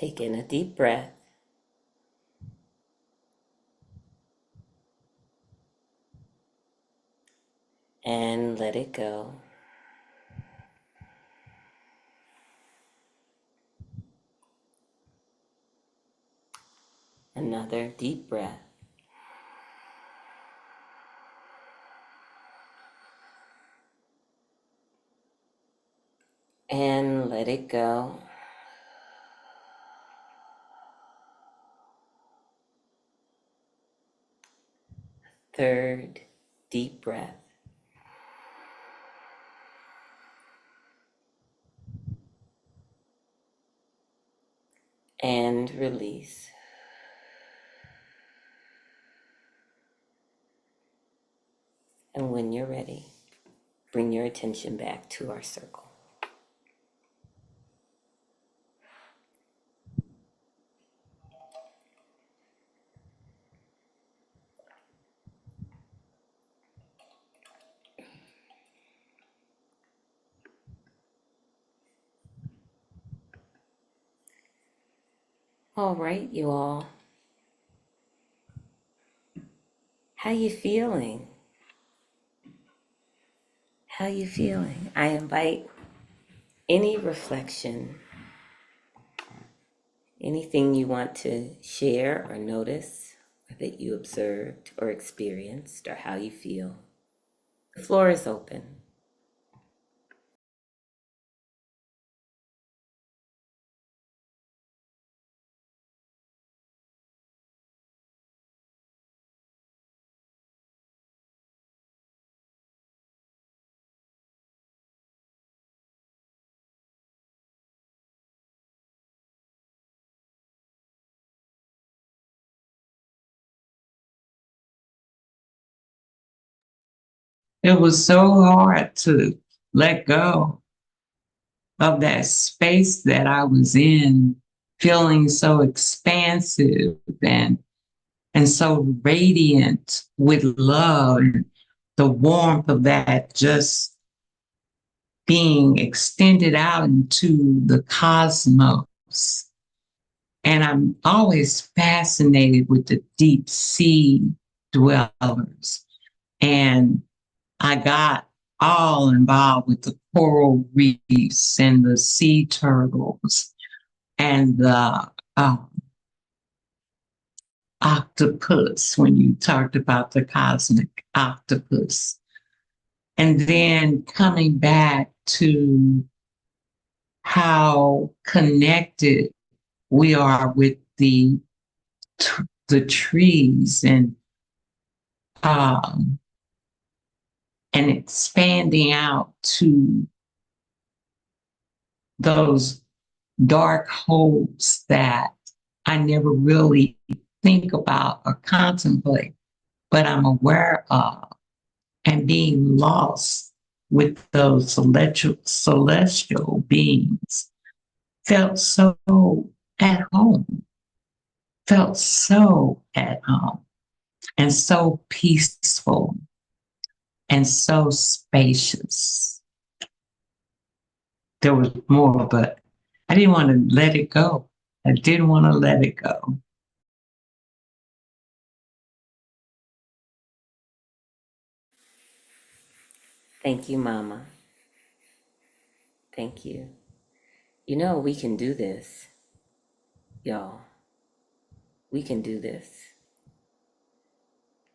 Take in a deep breath. And let it go. Another deep breath. And let it go. Third deep breath. And release. And when you're ready, bring your attention back to our circle. All right, you all. How you feeling? How you feeling? I invite any reflection, anything you want to share or notice, or that you observed or experienced, or how you feel. The floor is open. It was so hard to let go of that space that I was in, feeling so expansive and so radiant with love and the warmth of that just being extended out into the cosmos. And I'm always fascinated with the deep sea dwellers. And I got all involved with the coral reefs and the sea turtles and the octopus when you talked about the cosmic octopus. And then coming back to how connected we are with the trees um, and expanding out to those dark holes that I never really think about or contemplate, but I'm aware of, and being lost with those celestial beings felt so at home, felt so at home, and so peaceful and so spacious. There was more, but I didn't want to let it go. I didn't want to let it go. Thank you, Mama. Thank you. You know, we can do this, y'all. We can do this.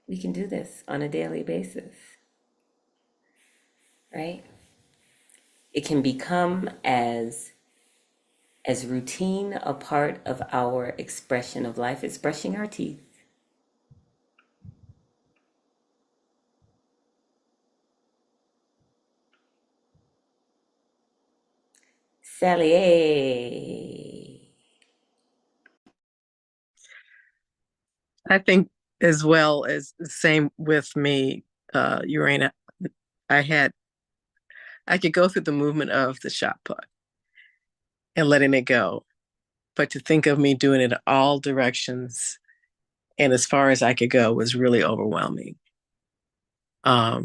We can do this on a daily basis, right? It can become as routine a part of our expression of life as brushing our teeth. Sally, hey. I think as well as the same with me, Urena, I could go through the movement of the shot put and letting it go. But to think of me doing it all directions and as far as I could go was really overwhelming. But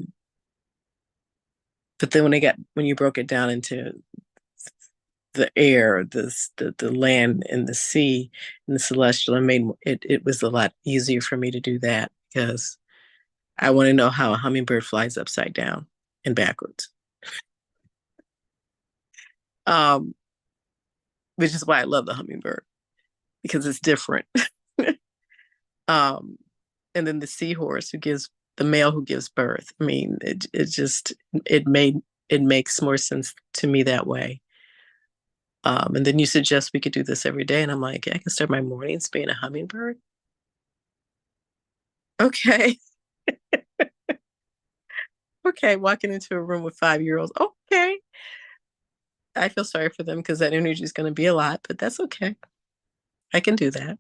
then when you broke it down into the air, the land and the sea and the celestial. It was a lot easier for me to do that because I want to know how a hummingbird flies upside down and backwards. Which is why I love the hummingbird because it's different. And then the seahorse the male who gives birth. I mean, it makes more sense to me that way. And then you suggest we could do this every day, and I'm like, I can start my mornings being a hummingbird. Okay. Okay, walking into a room with 5-year-olds. Okay. I feel sorry for them because that energy is going to be a lot, but that's okay. I can do that.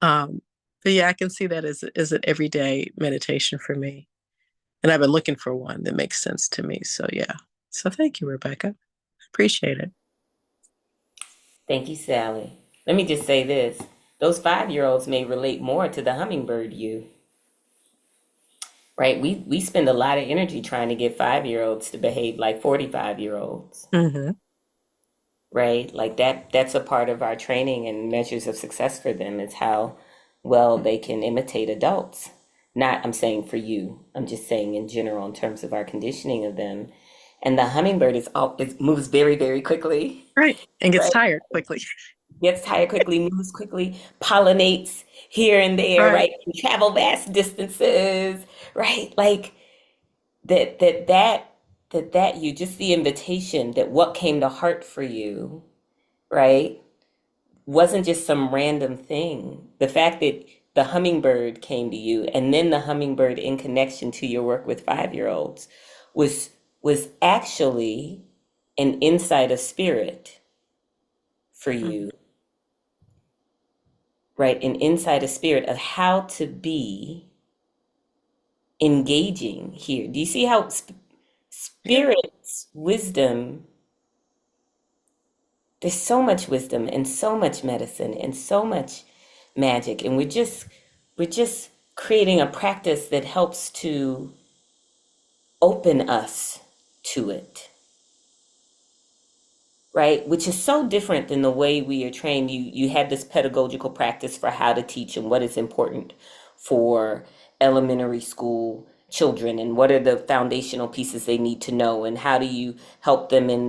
But yeah, I can see that as an everyday meditation for me. And I've been looking for one that makes sense to me. So yeah. So thank you, Rebeccah. Appreciate it. Thank you, Sally. Let me just say this. Those 5-year-olds may relate more to the hummingbird you, right? We spend a lot of energy trying to get 5-year-olds to behave like 45-year-olds, Mm-hmm. right? Like that's a part of our training and measures of success for them is how well they can imitate adults. Not, I'm saying for you, I'm just saying in general in terms of our conditioning of them. And the hummingbird it moves very, very quickly, Right. And gets right? tired quickly. Gets tired quickly, moves quickly, pollinates here and there, Right. right? Can travel vast distances, right? Like that you just the invitation that what came to heart for you, right? Wasn't just some random thing. The fact that the hummingbird came to you and then the hummingbird in connection to your work with 5-year-olds was was actually an insight of spirit for you, right? An insight of spirit of how to be engaging here. Do you see how spirit's wisdom, there's so much wisdom and so much medicine and so much magic, and we're just creating a practice that helps to open us to it, right? Which is so different than the way we are trained. You had this pedagogical practice for how to teach and what is important for elementary school children and what are the foundational pieces they need to know and how do you help them in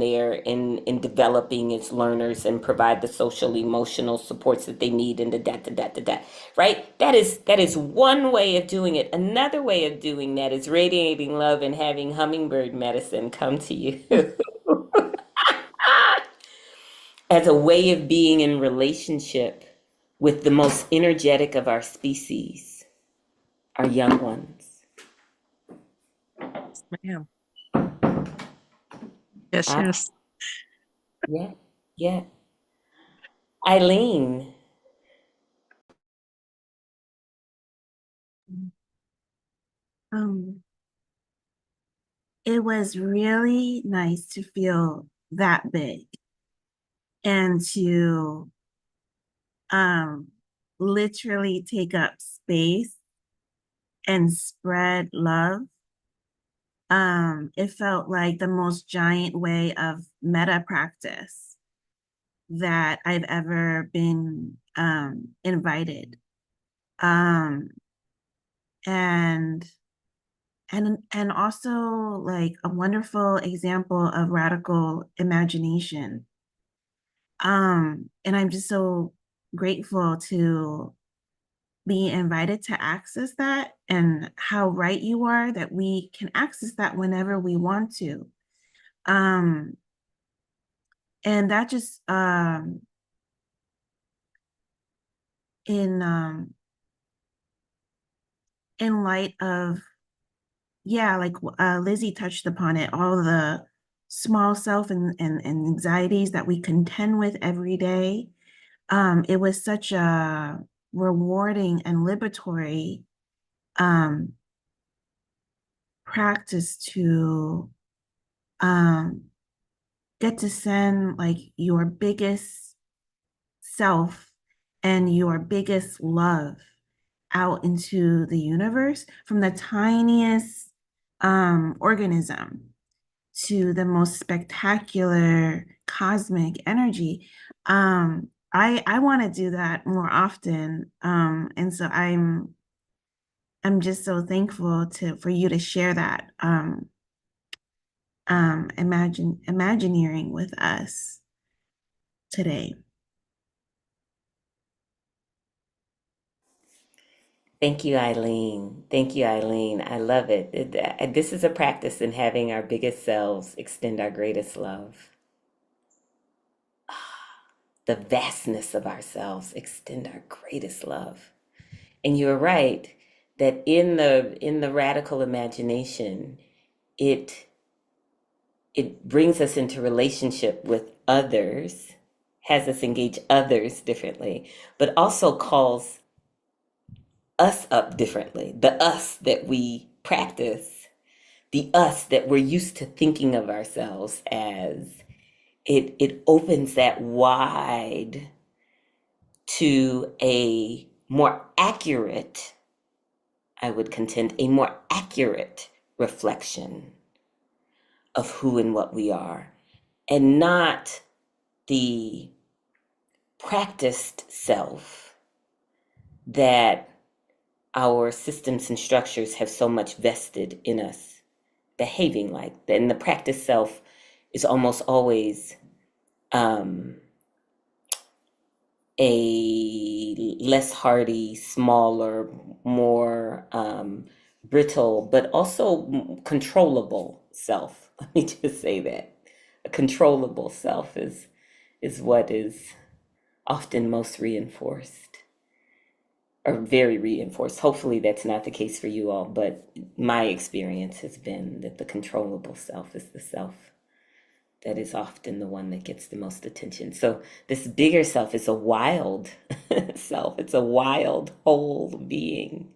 developing as learners and provide the social emotional supports that they need and the right. That is one way of doing it. Another way of doing that is radiating love and having hummingbird medicine come to you as a way of being in relationship with the most energetic of our species, our young ones. Ma'am. Yes, Ah, yes. yeah, yeah. Eileen, Um, it was really nice to feel that big and to literally take up space and spread love. It felt like the most giant way of meta practice that I've ever been invited. Um, and and also like a wonderful example of radical imagination. And I'm just so grateful to be invited to access that, and how right you are that we can access that whenever we want to. Um, and that just in in light of, yeah, like Lizzie touched upon it, all the small self and anxieties that we contend with every day. It was such a rewarding and liberatory um, practice to get to send like your biggest self and your biggest love out into the universe, from the tiniest organism to the most spectacular cosmic energy. I want to do that more often. And so I'm just so thankful for you to share that imagineering with us today. Thank you, Eileen. Thank you, Eileen. I love it. This is a practice in having our biggest selves extend our greatest love. The vastness of ourselves extend our greatest love. And you're right that in the radical imagination, it brings us into relationship with others, has us engage others differently, but also calls us up differently. The us that we practice, the us that we're used to thinking of ourselves as, it opens that wide to a more accurate, I would contend, a more accurate reflection of who and what we are, and not the practiced self that our systems and structures have so much vested in us behaving like. And the practiced self is almost always a less hardy, smaller, more brittle, but also controllable self. Let me just say that. A controllable self is what is often most reinforced, or very reinforced. Hopefully that's not the case for you all, but my experience has been that the controllable self is the self that is often the one that gets the most attention. So this bigger self is a wild self. It's a wild whole being.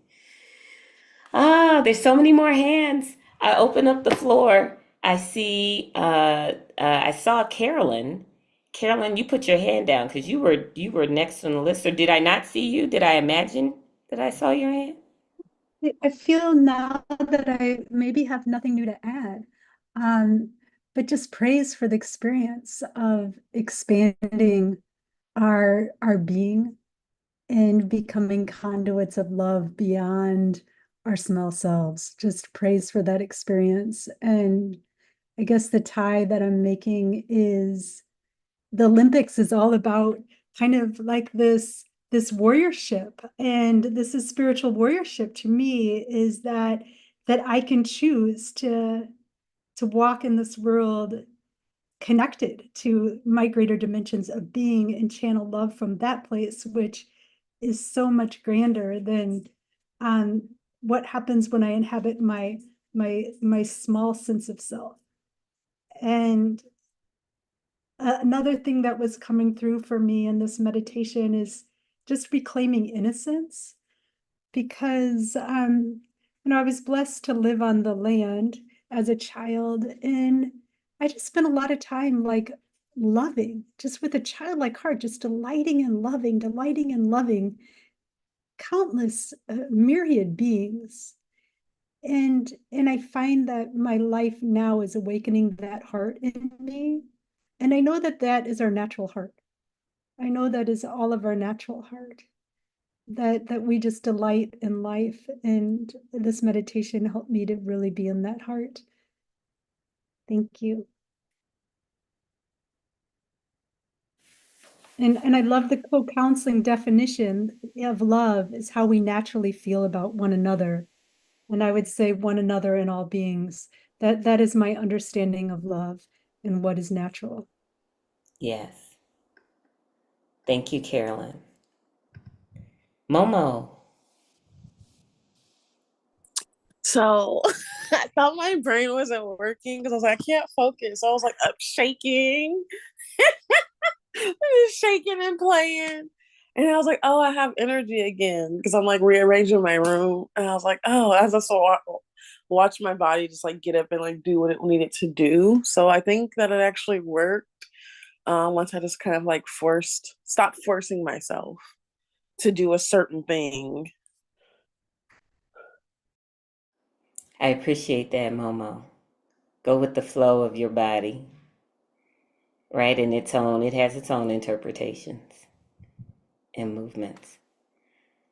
There's so many more hands. I open up the floor. I see. I saw Carolyn. Carolyn, you put your hand down because you were next on the list. Or did I not see you? Did I imagine that I saw your hand? I feel now that I maybe have nothing new to add, but just praise for the experience of expanding our being and becoming conduits of love beyond our small selves. Just praise for that experience. And I guess the tie that I'm making is the Olympics is all about kind of like this warriorship, and this is spiritual warriorship to me, is that I can choose to walk in this world connected to my greater dimensions of being and channel love from that place, which is so much grander than what happens when I inhabit my small sense of self. And another thing that was coming through for me in this meditation is just reclaiming innocence, because I was blessed to live on the land as a child, and I just spent a lot of time like loving, just with a childlike heart, just delighting and loving countless myriad beings. And I find that my life now is awakening that heart in me. And I know that that is our natural heart. I know that is all of our natural heart, that we just delight in life. And this meditation helped me to really be in that heart. Thank you. And I love the co-counseling definition of love is how we naturally feel about one another. And I would say one another and all beings. That is my understanding of love and what is natural. Yes. Thank you, Carolyn. Momo. So I thought my brain wasn't working because I was like, I can't focus. So I was like up shaking, just shaking and playing. And I was like, oh, I have energy again because I'm like rearranging my room. And I was like, oh, as I saw watch my body just like get up and like do what it needed to do. So I think that it actually worked once I just kind of like stopped forcing myself to do a certain thing. I appreciate that, Momo. Go with the flow of your body. right? In its own, it has its own interpretations and movements.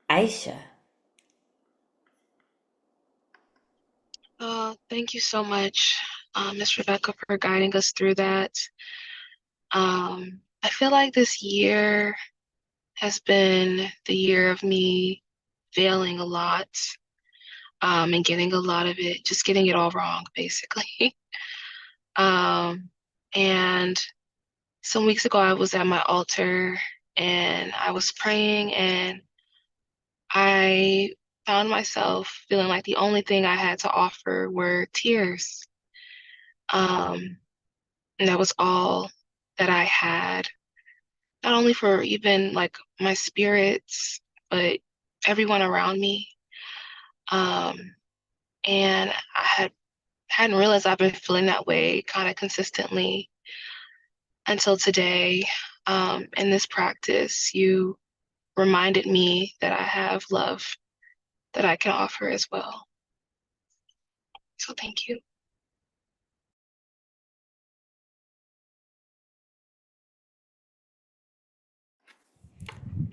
Aisha. Thank you so much, Miss Rebecca, for guiding us through that. I feel like this year has been the year of me failing a lot, and getting a lot of it, just getting it all wrong, basically. And some weeks ago, I was at my altar and I was praying, and I found myself feeling like the only thing I had to offer were tears. And that was all that I had, not only for even like my spirits, but everyone around me. And hadn't realized I've been feeling that way kind of consistently until today. In this practice, you reminded me that I have love that I can offer as well. So thank you.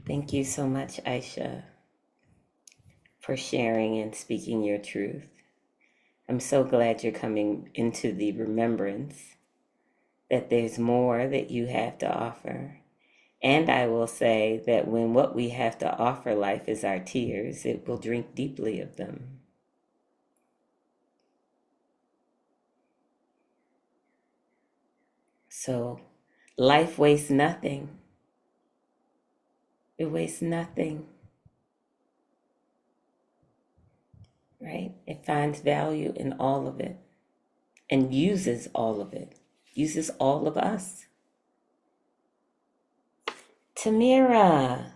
Thank you so much, Aisha, for sharing and speaking your truth. I'm so glad you're coming into the remembrance that there's more that you have to offer. And I will say that when what we have to offer life is our tears, it will drink deeply of them. So life wastes nothing. It wastes nothing, right? It finds value in all of it and uses all of it, uses all of us. Tamira.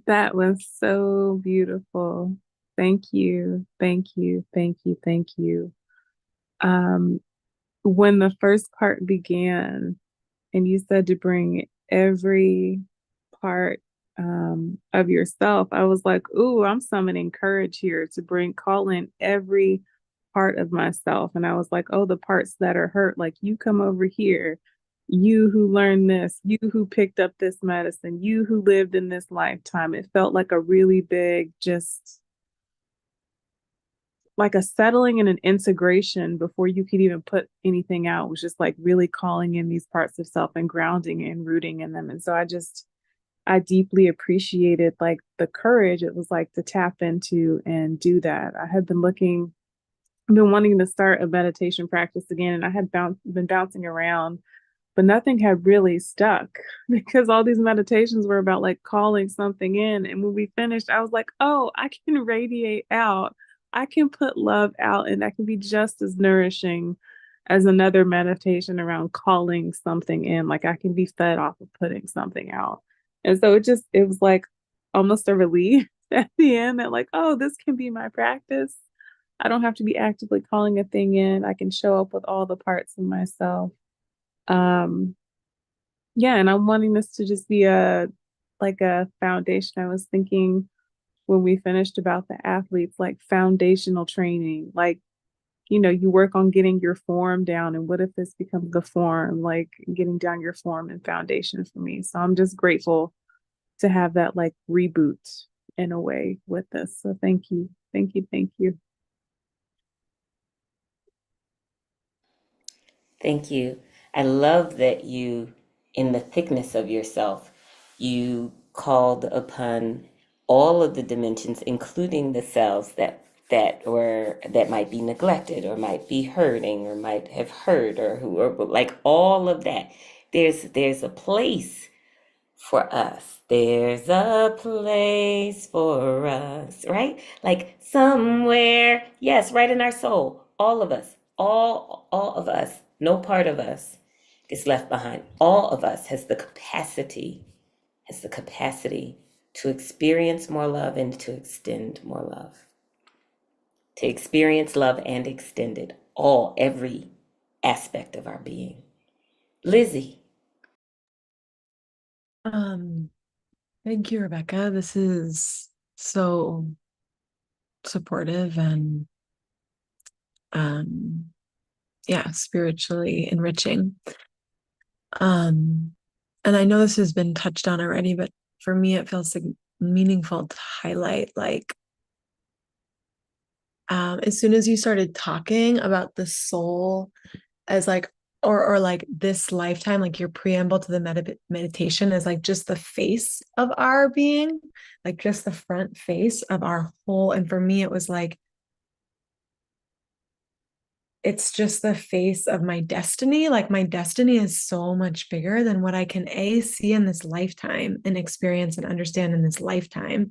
That was so beautiful. Thank you. Thank you. Thank you. Thank you. Um, when the first part began and you said to bring every part of yourself, I was like, ooh, I'm summoning courage here to call in every part of myself. And I was like, oh, the parts that are hurt, like you come over here, you who learned this, you who picked up this medicine, you who lived in this lifetime. It felt like a really big, just like a settling and an integration before you could even put anything out. It was just like really calling in these parts of self and grounding and rooting in them. And so I deeply appreciated like the courage it was like to tap into and do that. I've been wanting to start a meditation practice again, and I had been bouncing around, but nothing had really stuck because all these meditations were about like calling something in. And when we finished, I was like, oh, I can radiate out. I can put love out, and that can be just as nourishing as another meditation around calling something in. Like I can be fed off of putting something out. And so it was like almost a relief at the end that like, oh, this can be my practice. I don't have to be actively calling a thing in. I can show up with all the parts of myself. Yeah, and I'm wanting this to just be like a foundation. I was thinking when we finished about the athletes, like foundational training, like, you work on getting your form down, and what if this becomes the form, like getting down your form and foundation for me. So I'm just grateful to have that like reboot in a way with this. So thank you. Thank you. Thank you. Thank you. I love that you, in the thickness of yourself, you called upon all of the dimensions, including the cells that might be neglected or might be hurting or might have hurt or like all of that. There's a place for us. There's a place for us, right? Like somewhere, yes, right in our soul. All of us, all of us, no part of us is left behind. All of us has the capacity to experience more love and to extend more love. To experience love and extend it, every aspect of our being. Lizzie. Thank you, Rebecca. This is so supportive and yeah, spiritually enriching. And I know this has been touched on already, but for me, it feels meaningful to highlight, like, as soon as you started talking about the soul as like, or like this lifetime, like your preamble to the meditation is like just the face of our being, like just the front face of our whole. And for me, it was like, it's just the face of my destiny. Like my destiny is so much bigger than what I can see in this lifetime and experience and understand in this lifetime,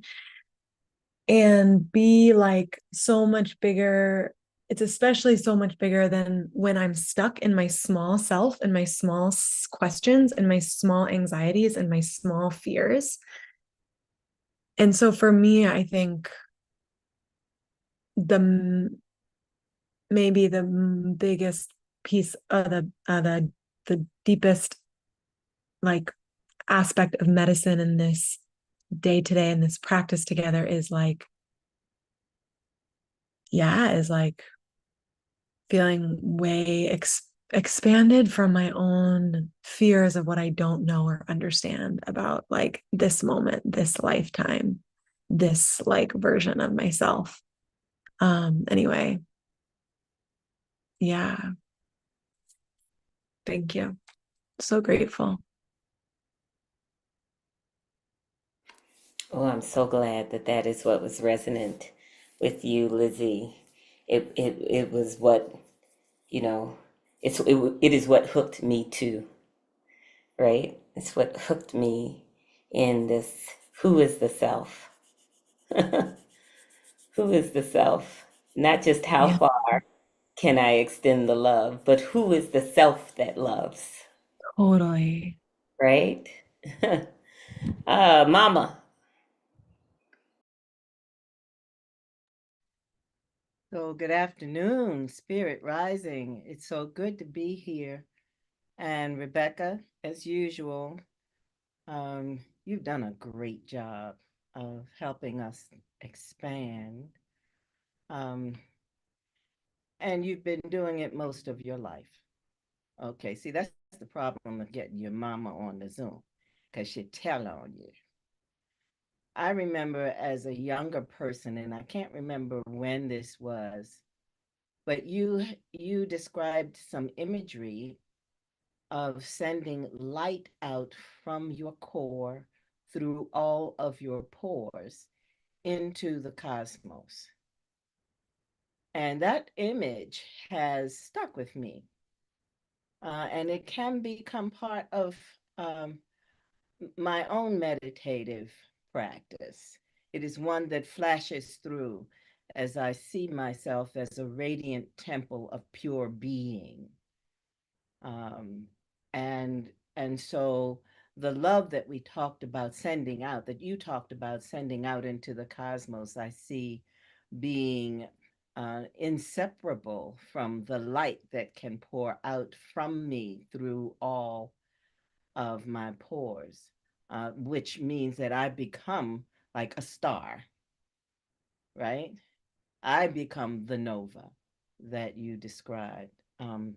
and be like so much bigger. It's especially so much bigger than when I'm stuck in my small self and my small questions and my small anxieties and my small fears. And so for me, I think maybe the biggest piece of the deepest like aspect of medicine in this day to day and this practice together is like, yeah, is like feeling way expanded from my own fears of what I don't know or understand about like this moment, this lifetime, this like version of myself. Anyway, yeah, thank you. So grateful. Oh, I'm so glad that that is what was resonant with you, Lizzie. It was what, you know, it is what hooked me too, right? It's what hooked me in this. Who is the self? Who is the self? Not just how Yeah, far can I extend the love, but who is the self that loves, totally. right? Mama. So, good afternoon, Spirit Rising. It's so good to be here. And Rebecca, as usual, you've done a great job of helping us expand. Um, and you've been doing it most of your life. Okay, see, that's the problem with getting your mama on the Zoom, because she tell on you. I remember as a younger person, and I can't remember when this was, but you described some imagery of sending light out from your core through all of your pores into the cosmos. And that image has stuck with me. And it can become part of my own meditative practice. It is one that flashes through as I see myself as a radiant temple of pure being. Um, and and so the love that we talked about sending out, that you talked about sending out into the cosmos, I see being inseparable from the light that can pour out from me through all of my pores, which means that I become like a star, right? I become the nova that you described. And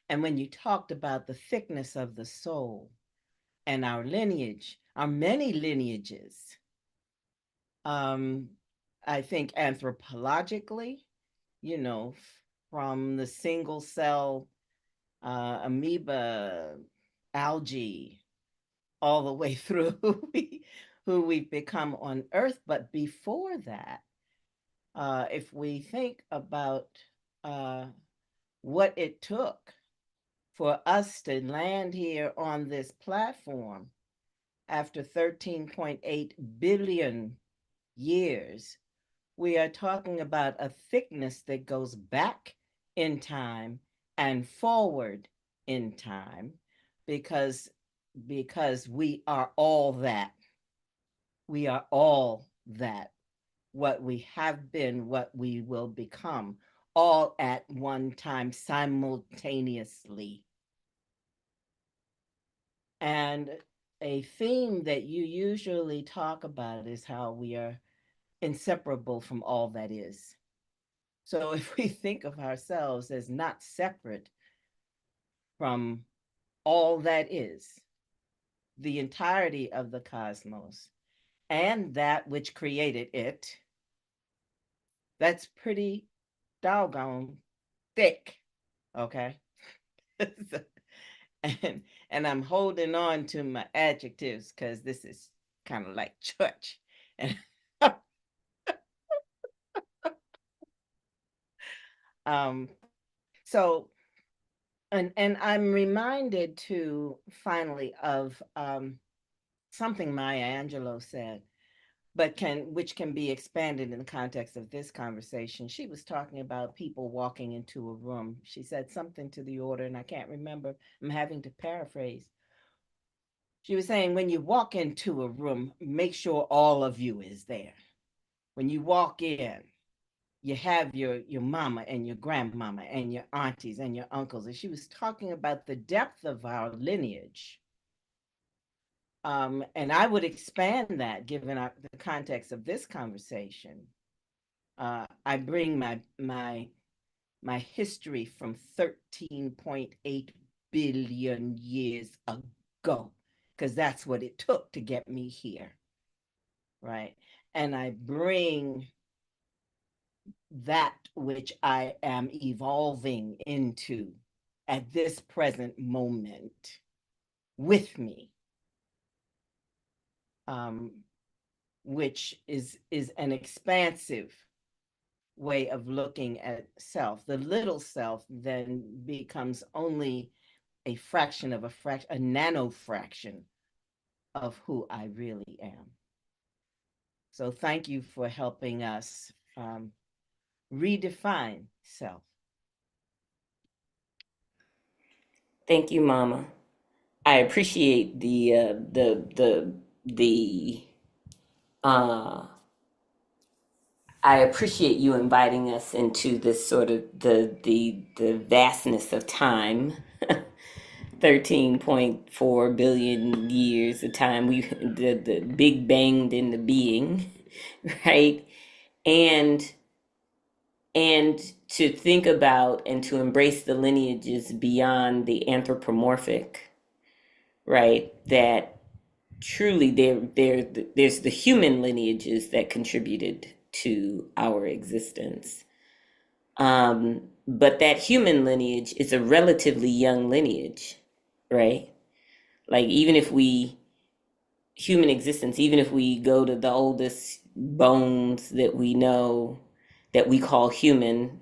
when you talked about the thickness of the soul and our lineage, our many lineages, I think anthropologically, you know, from the single cell amoeba, algae, all the way through who we've become on Earth. But before that, if we think about what it took for us to land here on this platform after 13.8 billion years, we are talking about a thickness that goes back in time and forward in time because we are all that. We are all that. What we have been, what we will become, all at one time simultaneously. And a theme that you usually talk about is how we are inseparable from all that is. So if we think of ourselves as not separate from all that is, the entirety of the cosmos, and that which created it, that's pretty doggone thick, okay? and I'm holding on to my adjectives because this is kind of like church. And so and I'm reminded too, finally, of something Maya Angelou said, but which can be expanded in the context of this conversation. She was talking about people walking into a room. She said something to the order, and I can't remember. I'm having to paraphrase. She was saying, when you walk into a room, make sure all of you is there. When you walk in, you have your mama and your grandmama and your aunties and your uncles. And she was talking about the depth of our lineage. And I would expand that given the context of this conversation. I bring my history from 13.8 billion years ago, because that's what it took to get me here, right? And I bring that which I am evolving into at this present moment with me, which is an expansive way of looking at self. The little self then becomes only a fraction of a nano fraction of who I really am. So thank you for helping us redefine self. Thank you, Mama. I appreciate I appreciate you inviting us into this sort of the vastness of time. 13.4 billion years of time. The Big Banged into being, right? And to think about and to embrace the lineages beyond the anthropomorphic, right? That truly there's the human lineages that contributed to our existence. But that human lineage is a relatively young lineage, right? Like human existence, even if we go to the oldest bones that we know that we call human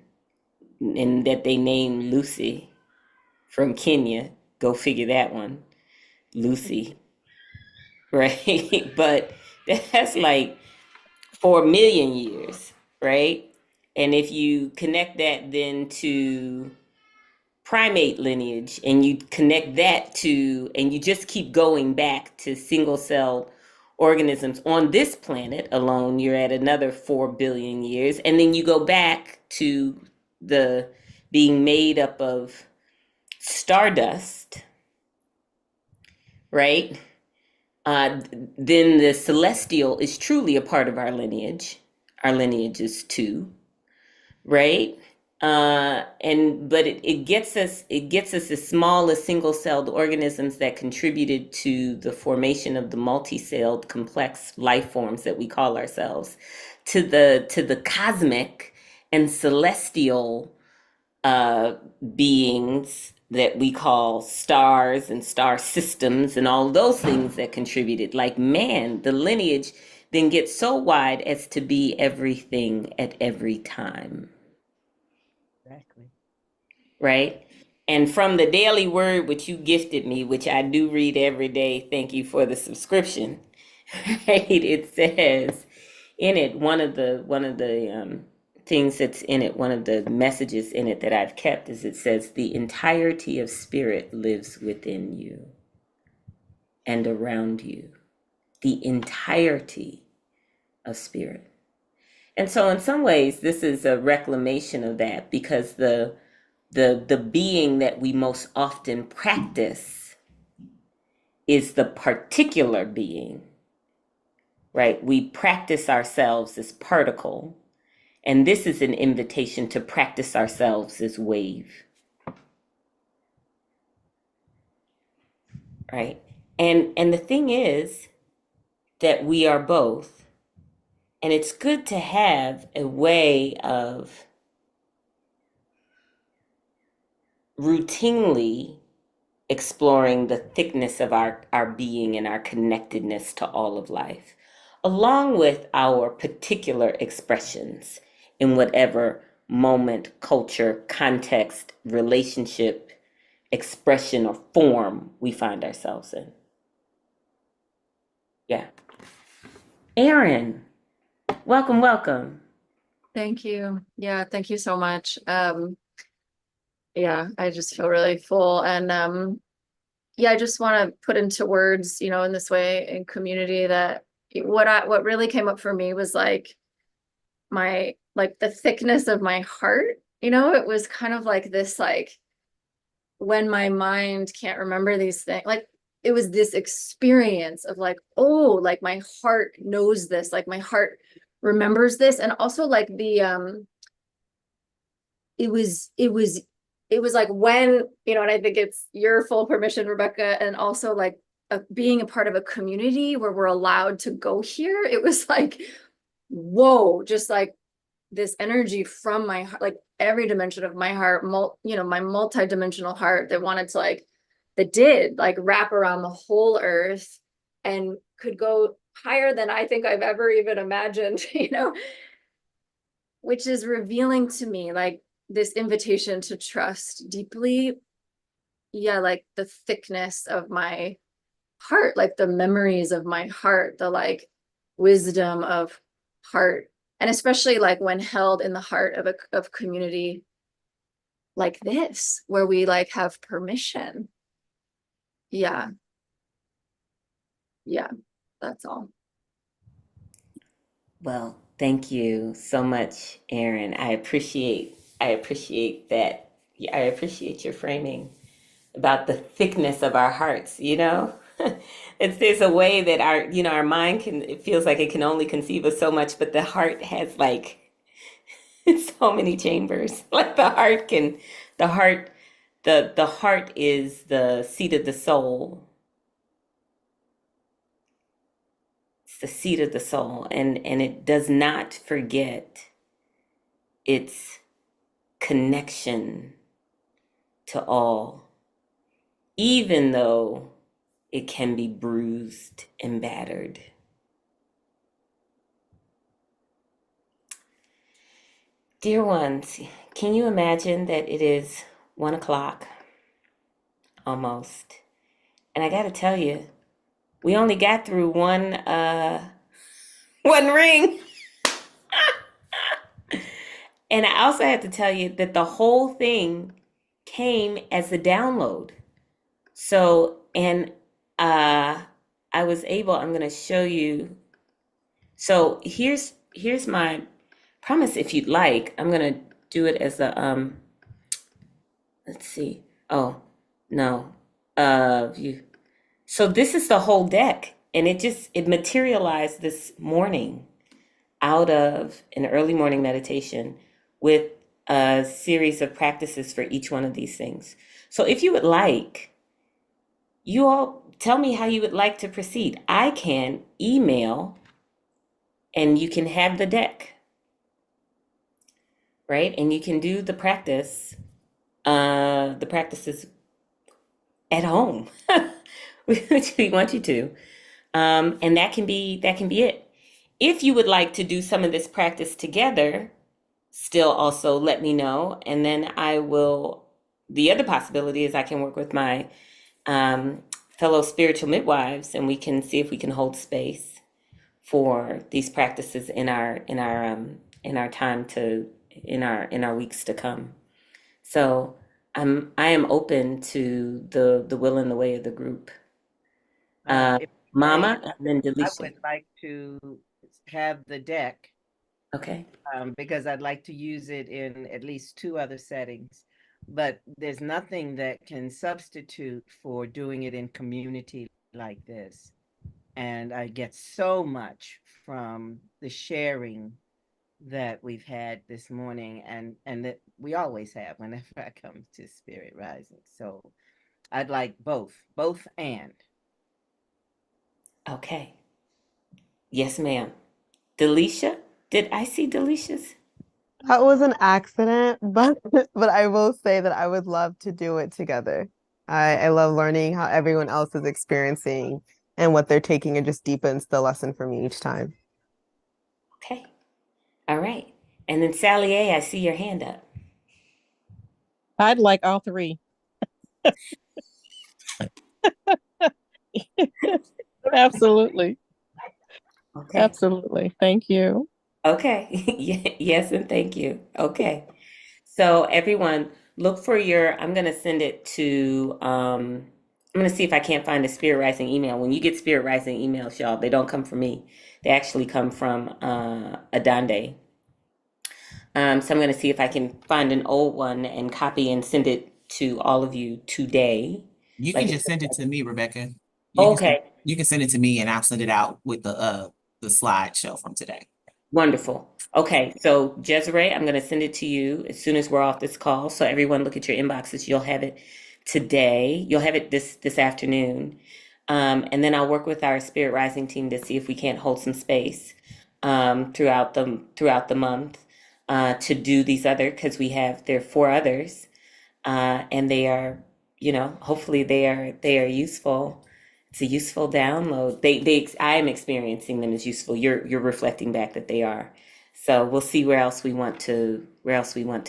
and that they named Lucy from Kenya, go figure that one, Lucy, right? But that's like 4 million years, right? And if you connect that then to primate lineage and you connect that to, and you just keep going back to single cell organisms on this planet alone, you're at another 4 billion years. And then you go back to the being made up of stardust, right? Then the celestial is truly a part of our lineage. Our lineage is too, right? But it gets us as small as single-celled organisms that contributed to the formation of the multi-celled complex life forms that we call ourselves, to the cosmic and celestial beings that we call stars and star systems and all those things that contributed. Like, man, the lineage then gets so wide as to be everything at every time. Exactly. Right? And from the Daily Word, which you gifted me, which I do read every day, thank you for the subscription. Right? It says in it, one of the things that's in it, one of the messages in it that I've kept is it says, the entirety of spirit lives within you and around you. The entirety of spirit. And so in some ways, this is a reclamation of that, because the being that we most often practice is the particular being, right? We practice ourselves as particle, And this is an invitation to practice ourselves as wave. Right? And the thing is that we are both. And it's good to have a way of routinely exploring the thickness of our being and our connectedness to all of life, along with our particular expressions in whatever moment, culture, context, relationship, expression, or form we find ourselves in. Yeah. Erin, welcome, welcome. Thank you. Yeah, thank you so much. Yeah, I just feel really full. And yeah, I just want to put into words, you know, in this way in community that what really came up for me was like the thickness of my heart. You know, it was kind of like this, like when my mind can't remember these things, like it was this experience of like, oh, like my heart knows this, like my heart remembers this. And also like it was like when, you know, and I think it's your full permission, Rebeccah, and also like being a part of a community where we're allowed to go here. It was like, whoa, just like this energy from my heart, like every dimension of my heart, you know, my multi-dimensional heart that wanted to like, that did like wrap around the whole earth and could go higher than I think I've ever even imagined, you know, which is revealing to me like this invitation to trust deeply. Yeah, like the thickness of my heart, like the memories of my heart, the like wisdom of heart. And especially like when held in the heart of community like this, where we like have permission. Yeah. Yeah, that's all. Well, thank you so much, Erin. I appreciate that. Yeah, I appreciate your framing about the thickness of our hearts, you know? There's a way that our mind it feels like it can only conceive of so much, but the heart has like so many chambers. Like the heart is the seat of the soul. It's the seat of the soul, and it does not forget its connection to all, even though it can be bruised and battered. Dear ones, can you imagine that it is 1 o'clock almost? And I got to tell you, we only got through one ring. And I also have to tell you that the whole thing came as a download. So, and I was able, I'm going to show you. So here's my promise. If you'd like, I'm going to do it as a, let's see. Oh, no. View. So this is the whole deck, and it materialized this morning out of an early morning meditation with a series of practices for each one of these things. So if you would like, you all tell me how you would like to proceed. I can email and you can have the deck, right? And you can do the practices at home, which we want you to. And that can be it. If you would like to do some of this practice together, still also let me know. And then the other possibility is I can work with my fellow spiritual midwives, and we can see if we can hold space for these practices in our weeks to come. So I am open to the will and the way of the group. Mama, and then I Delisha. would like to have the deck. Okay. Because I'd like to use it in at least 2 other settings. But there's nothing that can substitute for doing it in community like this. And I get so much from the sharing that we've had this morning, and that we always have whenever I come to Spirit Rising. So I'd like both and. Okay. Yes, ma'am. Delisha? Did I see Delicia's? That was an accident, but but I will say that I would love to do it together. I love learning how everyone else is experiencing and what they're taking, and just deepens the lesson for me each time. Okay. All right. And then Sally A, I see your hand up. I'd like all three. Absolutely. Okay. Absolutely. Thank you. Okay. Yes, and thank you. Okay. So everyone, look for your, I'm going to send it to, I'm going to see if I can't find a Spirit Rising email. When you get Spirit Rising emails, y'all, they don't come from me. They actually come from Adande. So I'm going to see if I can find an old one and copy and send it to all of you today. You Like can I just send it to me, Rebecca. Okay. You can send it to me and I'll send it out with the slideshow from today. Wonderful. Okay, so Desiree, I'm going to send it to you as soon as we're off this call. So everyone, look at your inboxes. You'll have it today. You'll have it this afternoon, and then I'll work with our Spirit Rising team to see if we can't hold some space throughout the month to do these other, because there are four others, and they are, hopefully they are useful. It's a useful download. I am experiencing them as useful. You're reflecting back that they are. So we'll see where else we want to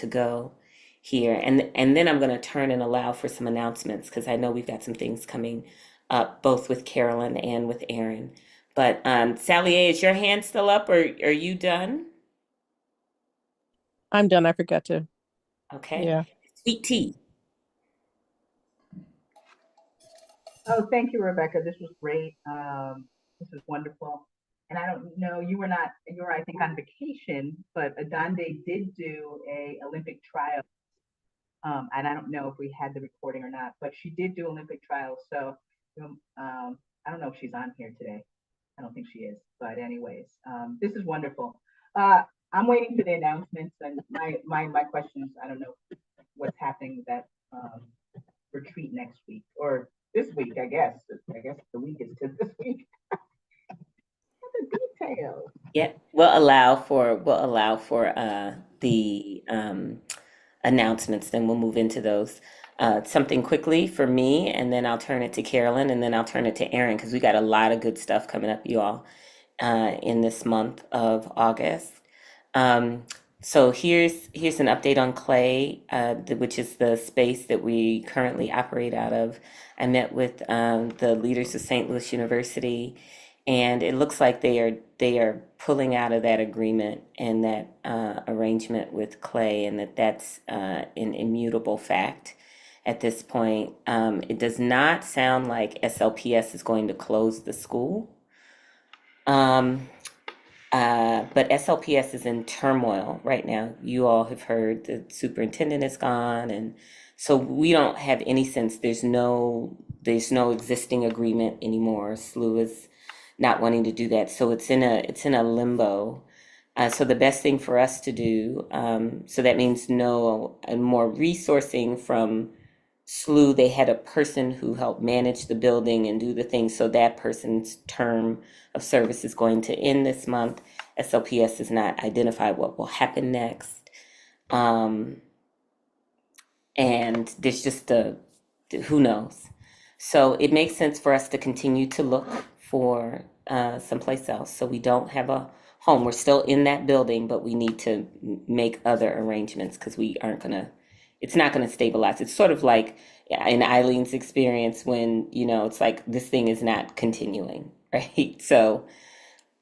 go here. And then I'm going to turn and allow for some announcements, because I know we've got some things coming up both with Carolyn and with Aaron. But Sally A, is your hand still up, or are you done? I'm done. I forgot to. Okay. Yeah. Sweet tea. Oh, thank you, Rebecca. This was great. This was wonderful. And I don't know, you were, I think, on vacation, but Adande did do a Olympic trial. And I don't know if we had the recording or not, but she did do Olympic trials. So I don't know if she's on here today. I don't think she is. But anyways, this is wonderful. I'm waiting for the announcements, and my questions, I don't know what's happening with that retreat next week, or this week, I guess. I guess the week is to this week. The details. Yeah, we'll allow for the announcements, then we'll move into those. Something quickly for me, and then I'll turn it to Carolyn, and then I'll turn it to Aaron, because we got a lot of good stuff coming up, you all, in this month of August. So here's an update on Clay, which is the space that we currently operate out of. I met with the leaders of St. Louis University, and it looks like they are pulling out of that agreement and that arrangement with Clay, and that's an immutable fact at this point. It does not sound like SLPS is going to close the school. But SLPS is in turmoil right now. You all have heard the superintendent is gone, and so we don't have any sense. There's no existing agreement anymore. SLU is not wanting to do that, so it's in a limbo. So the best thing for us to do, so that means no more resourcing from SLU. They had a person who helped manage the building and do the things, so that person's term of service is going to end this month. SLPS has not identified what will happen next. And there's just who knows. So it makes sense for us to continue to look for someplace else. So we don't have a home. We're still in that building, but we need to make other arrangements, because it's not gonna stabilize. It's sort of like in Eileen's experience when, it's like this thing is not continuing, right? So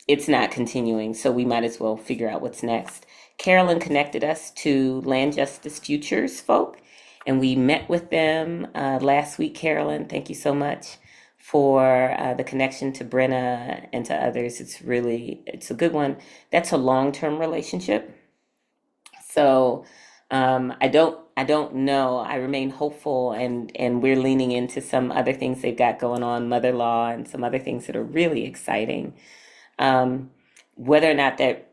it's not continuing, so we might as well figure out what's next. Carolyn connected us to Land Justice Futures folk, and we met with them last week. Carolyn, thank you so much for the connection to Brenna and to others. It's a good one. That's a long-term relationship. So I don't know. I remain hopeful, and we're leaning into some other things they've got going on, mother law and some other things that are really exciting. Whether or not that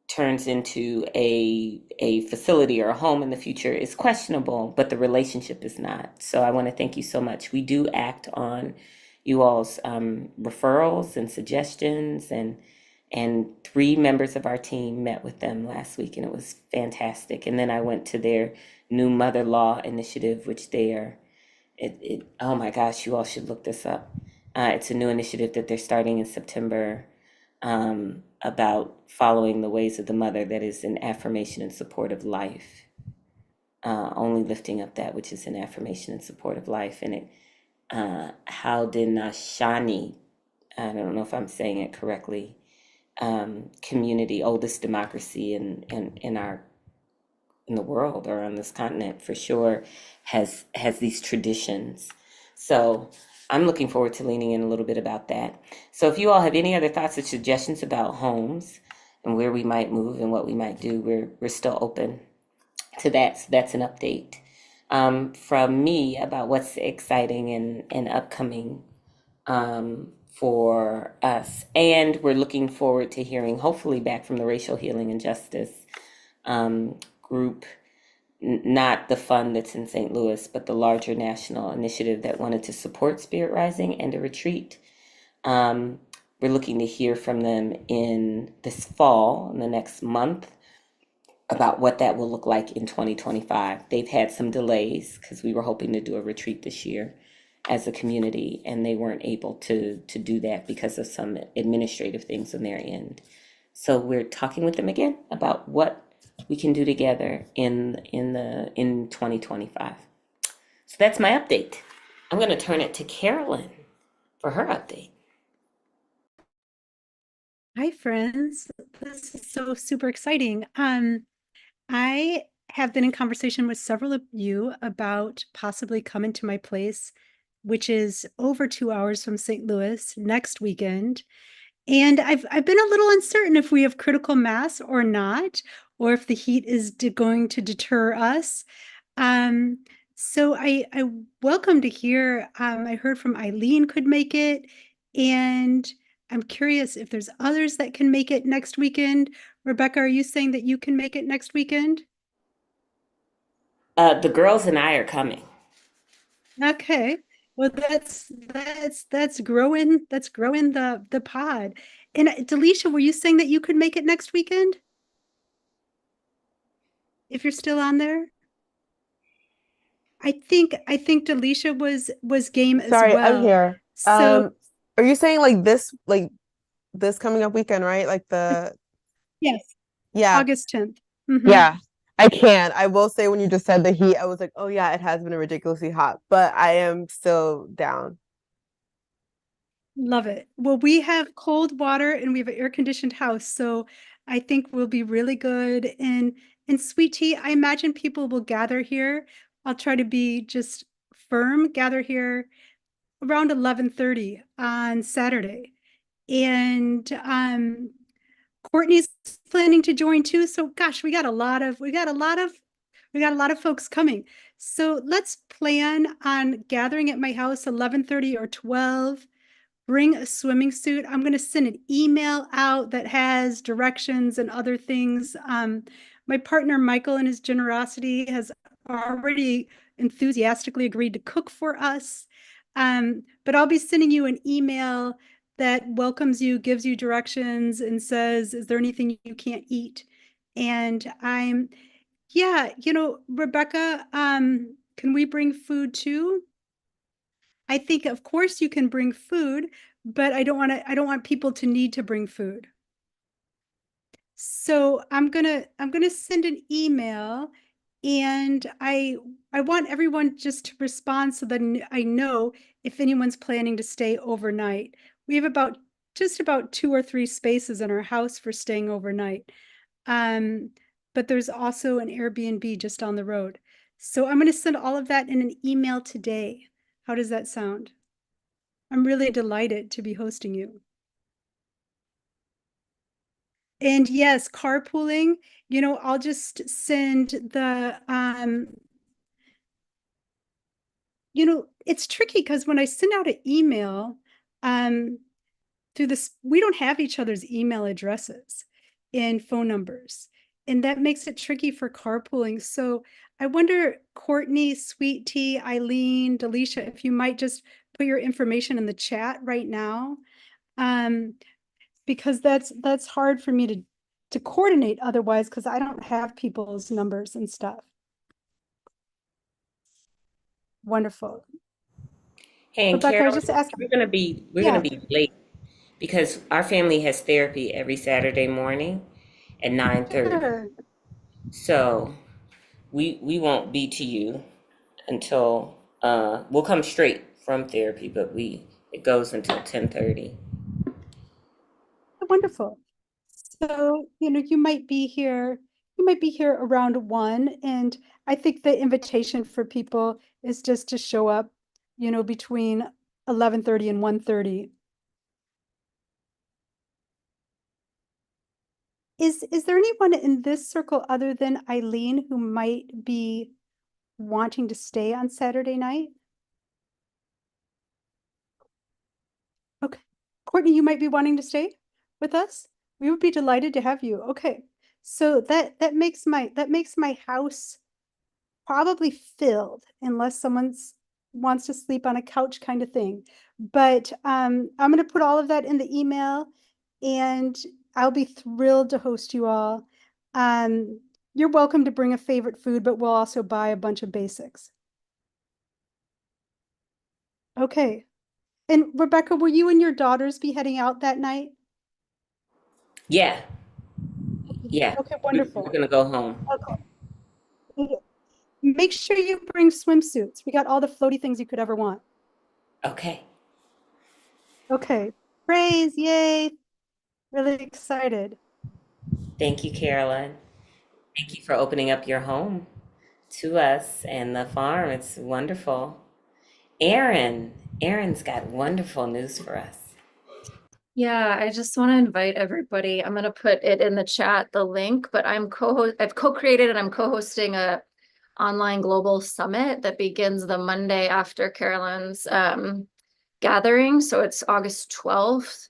turns into a facility or a home in the future is questionable, but the relationship is not. So I want to thank you so much. We do act on you all's referrals and suggestions, and 3 members of our team met with them last week, and it was fantastic. And then I went to their new mother law initiative, which they are, oh my gosh, you all should look this up. It's a new initiative that they're starting in September, about following the ways of the mother, that is an affirmation and support of life. Only lifting up that which is an affirmation and support of life. And it, Haudenosaunee, I don't know if I'm saying it correctly, community, oldest democracy in our in the world, or on this continent for sure, has these traditions. So I'm looking forward to leaning in a little bit about that. So if you all have any other thoughts or suggestions about homes and where we might move and what we might do, we're still open to that. So that's an update from me about what's exciting and upcoming for us. And we're looking forward to hearing, hopefully, back from the Racial Healing and Justice group, not the fund that's in St. Louis, but the larger national initiative that wanted to support Spirit Rising and a retreat. We're looking to hear from them in this fall, in the next month, about what that will look like in 2025. They've had some delays because we were hoping to do a retreat this year as a community, and they weren't able to do that because of some administrative things on their end. So we're talking with them again about what we can do together in 2025. So that's my update. I'm going to turn it to Carolyn for her update. Hi, friends. This is so super exciting. I have been in conversation with several of you about possibly coming to my place, which is over 2 hours from St. Louis, next weekend. And I've been a little uncertain if we have critical mass or not, or if the heat is going to deter us. So I welcome to hear. I heard from Eileen could make it, and I'm curious if there's others that can make it next weekend. Rebeccah, are you saying that you can make it next weekend? The girls and I are coming. Okay. Well, that's growing the pod. And Delisha, were you saying that you could make it next weekend? If you're still on there? I think Delisha was game as Sorry, I'm well. here. So Are you saying this coming up weekend, right? Like yes, yeah, August 10th. Mhm. yeah. I can. I will say when you just said the heat, I was like, oh yeah, it has been ridiculously hot, but I am still down. Love it. Well, we have cold water and we have an air-conditioned house, so I think we'll be really good. And sweet tea, I imagine people will gather here. I'll try to be just firm, gather here around 11:30 on Saturday. And Courtney's planning to join too. So gosh, we got a lot of folks coming. So let's plan on gathering at my house 11:30 or 12. Bring a swimming suit. I'm going to send an email out that has directions and other things. My partner, Michael, in his generosity, has already enthusiastically agreed to cook for us. But I'll be sending you an email that welcomes you, gives you directions, and says, is there anything you can't eat? And yeah, Rebeccah, can we bring food too? I think, of course, you can bring food, but I don't want people to need to bring food. So I'm gonna send an email, and I want everyone just to respond so that I know if anyone's planning to stay overnight. We have just about 2 or 3 spaces in our house for staying overnight. But there's also an Airbnb just on the road. So I'm gonna send all of that in an email today. How does that sound? I'm really delighted to be hosting you. And yes, carpooling, I'll just send it's tricky because when I send out an email, through this, we don't have each other's email addresses. in phone numbers. And that makes it tricky for carpooling. So I wonder, Courtney, Sweet Tea, Eileen, Delisha, if you might just put your information in the chat right now. Because that's hard for me to coordinate otherwise, because I don't have people's numbers and stuff. Wonderful. Hey, and Rebeccah, I Carol, just asked. we're gonna be late because our family has therapy every Saturday morning at 9:30. Sure. So we won't be to you until we'll come straight from therapy, but it goes until 10:30. Wonderful. So, you might be here around 1, and I think the invitation for people is just to show up, between 11:30 and 1:30. Is there anyone in this circle other than Eileen who might be wanting to stay on Saturday night? Okay. Courtney, you might be wanting to stay with us? We would be delighted to have you. Okay. So that makes my house probably filled unless someone wants to sleep on a couch kind of thing. But I'm going to put all of that in the email, and I'll be thrilled to host you all. You're welcome to bring a favorite food, but we'll also buy a bunch of basics. Okay. And Rebeccah, will you and your daughters be heading out that night? Yeah. Okay, wonderful. We're gonna go home. Okay. Make sure you bring swimsuits. We got all the floaty things you could ever want. Okay. Okay. Praise, yay. Really excited. Thank you, Caroline. Thank you for opening up your home to us and the farm. It's wonderful. Erin's got wonderful news for us. Yeah, I just want to invite everybody. I'm going to put it in the chat, the link, but I've co-created and I'm co-hosting a online global summit that begins the Monday after Carolyn's gathering. So it's August 12th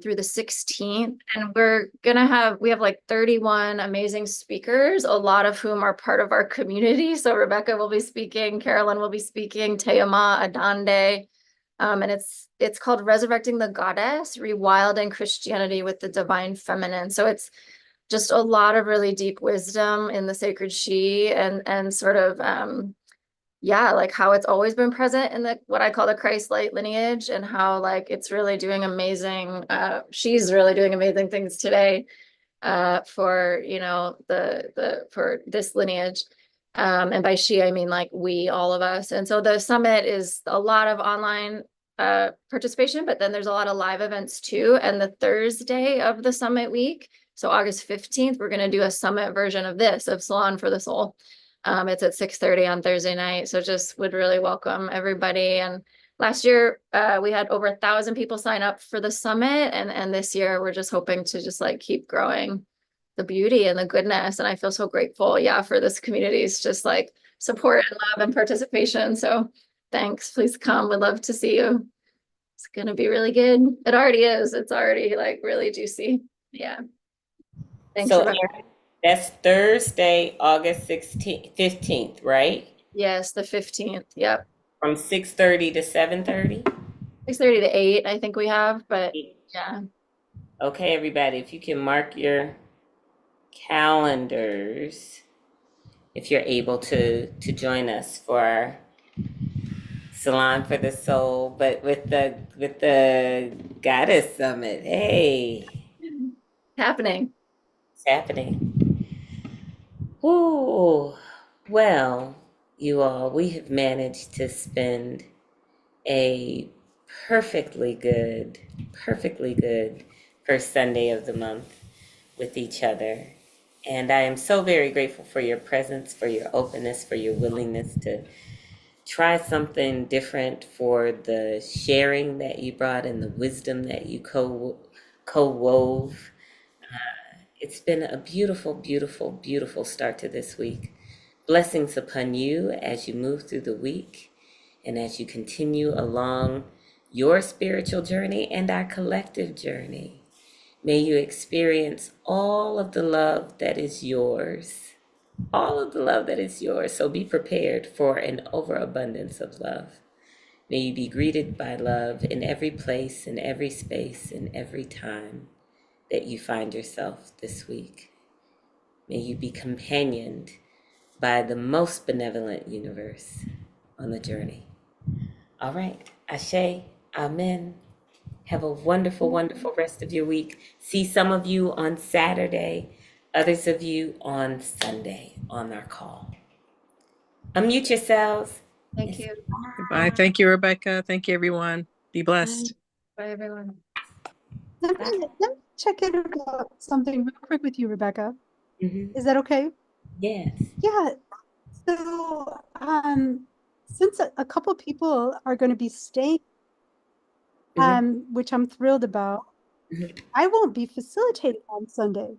through the 16th. And we have like 31 amazing speakers, a lot of whom are part of our community. So Rebeccah will be speaking, Carolyn will be speaking, Teoma, Adande. And it's called Resurrecting the Goddess, Rewilding Christianity with the Divine Feminine. So it's just a lot of really deep wisdom in the sacred she and sort of like how it's always been present in the what I call the Christ light lineage, and how like it's really doing amazing she's really doing amazing things today for for this lineage. And by she, I mean like we, all of us. And so the summit is a lot of online participation, but then there's a lot of live events too. And the Thursday of the summit week, so August 15th, we're going to do a summit version of Salon for the Soul. It's at 6:30 on Thursday night. So just would really welcome everybody. And last year, we had over 1,000 people sign up for the summit. And this year, we're just hoping to just like keep growing the beauty and the goodness. And I feel so grateful, for this community's just like support and love and participation. So thanks. Please come. We'd love to see you. It's going to be really good. It already is. It's already like really juicy. Yeah. Thanks, So Rebecca. that's Thursday, August 15th, right? Yes, the 15th. Yep. From 6:30 to 7:30? 6:30 to 8, I think we have, but yeah. Okay, everybody, if you can mark your calendars, if you're able to join us for our Salon for the Soul, but with the Goddess Summit. Hey. Happening. It's happening. Ooh. Well, you all, we have managed to spend a perfectly good first Sunday of the month with each other. And I am so very grateful for your presence, for your openness, for your willingness to try something different, for the sharing that you brought and the wisdom that you co-wove. It's been a beautiful, beautiful, beautiful start to this week. Blessings upon you as you move through the week and as you continue along your spiritual journey and our collective journey. May you experience all of the love that is yours. All of the love that is yours. So be prepared for an overabundance of love. May you be greeted by love in every place, in every space, in every time that you find yourself this week. May you be companioned by the most benevolent universe on the journey. All right. Ashe, amen. Have a wonderful, wonderful rest of your week. See some of you on Saturday, others of you on Sunday on our call. Unmute yourselves. Thank you. Goodbye. Thank you, Rebecca. Thank you, everyone. Be blessed. Bye, everyone. Let me check in about something real quick with you, Rebecca. Mm-hmm. Is that okay? Yes. Yeah. So, since a couple people are going to be staying, which I'm thrilled about, I won't be facilitating on Sunday.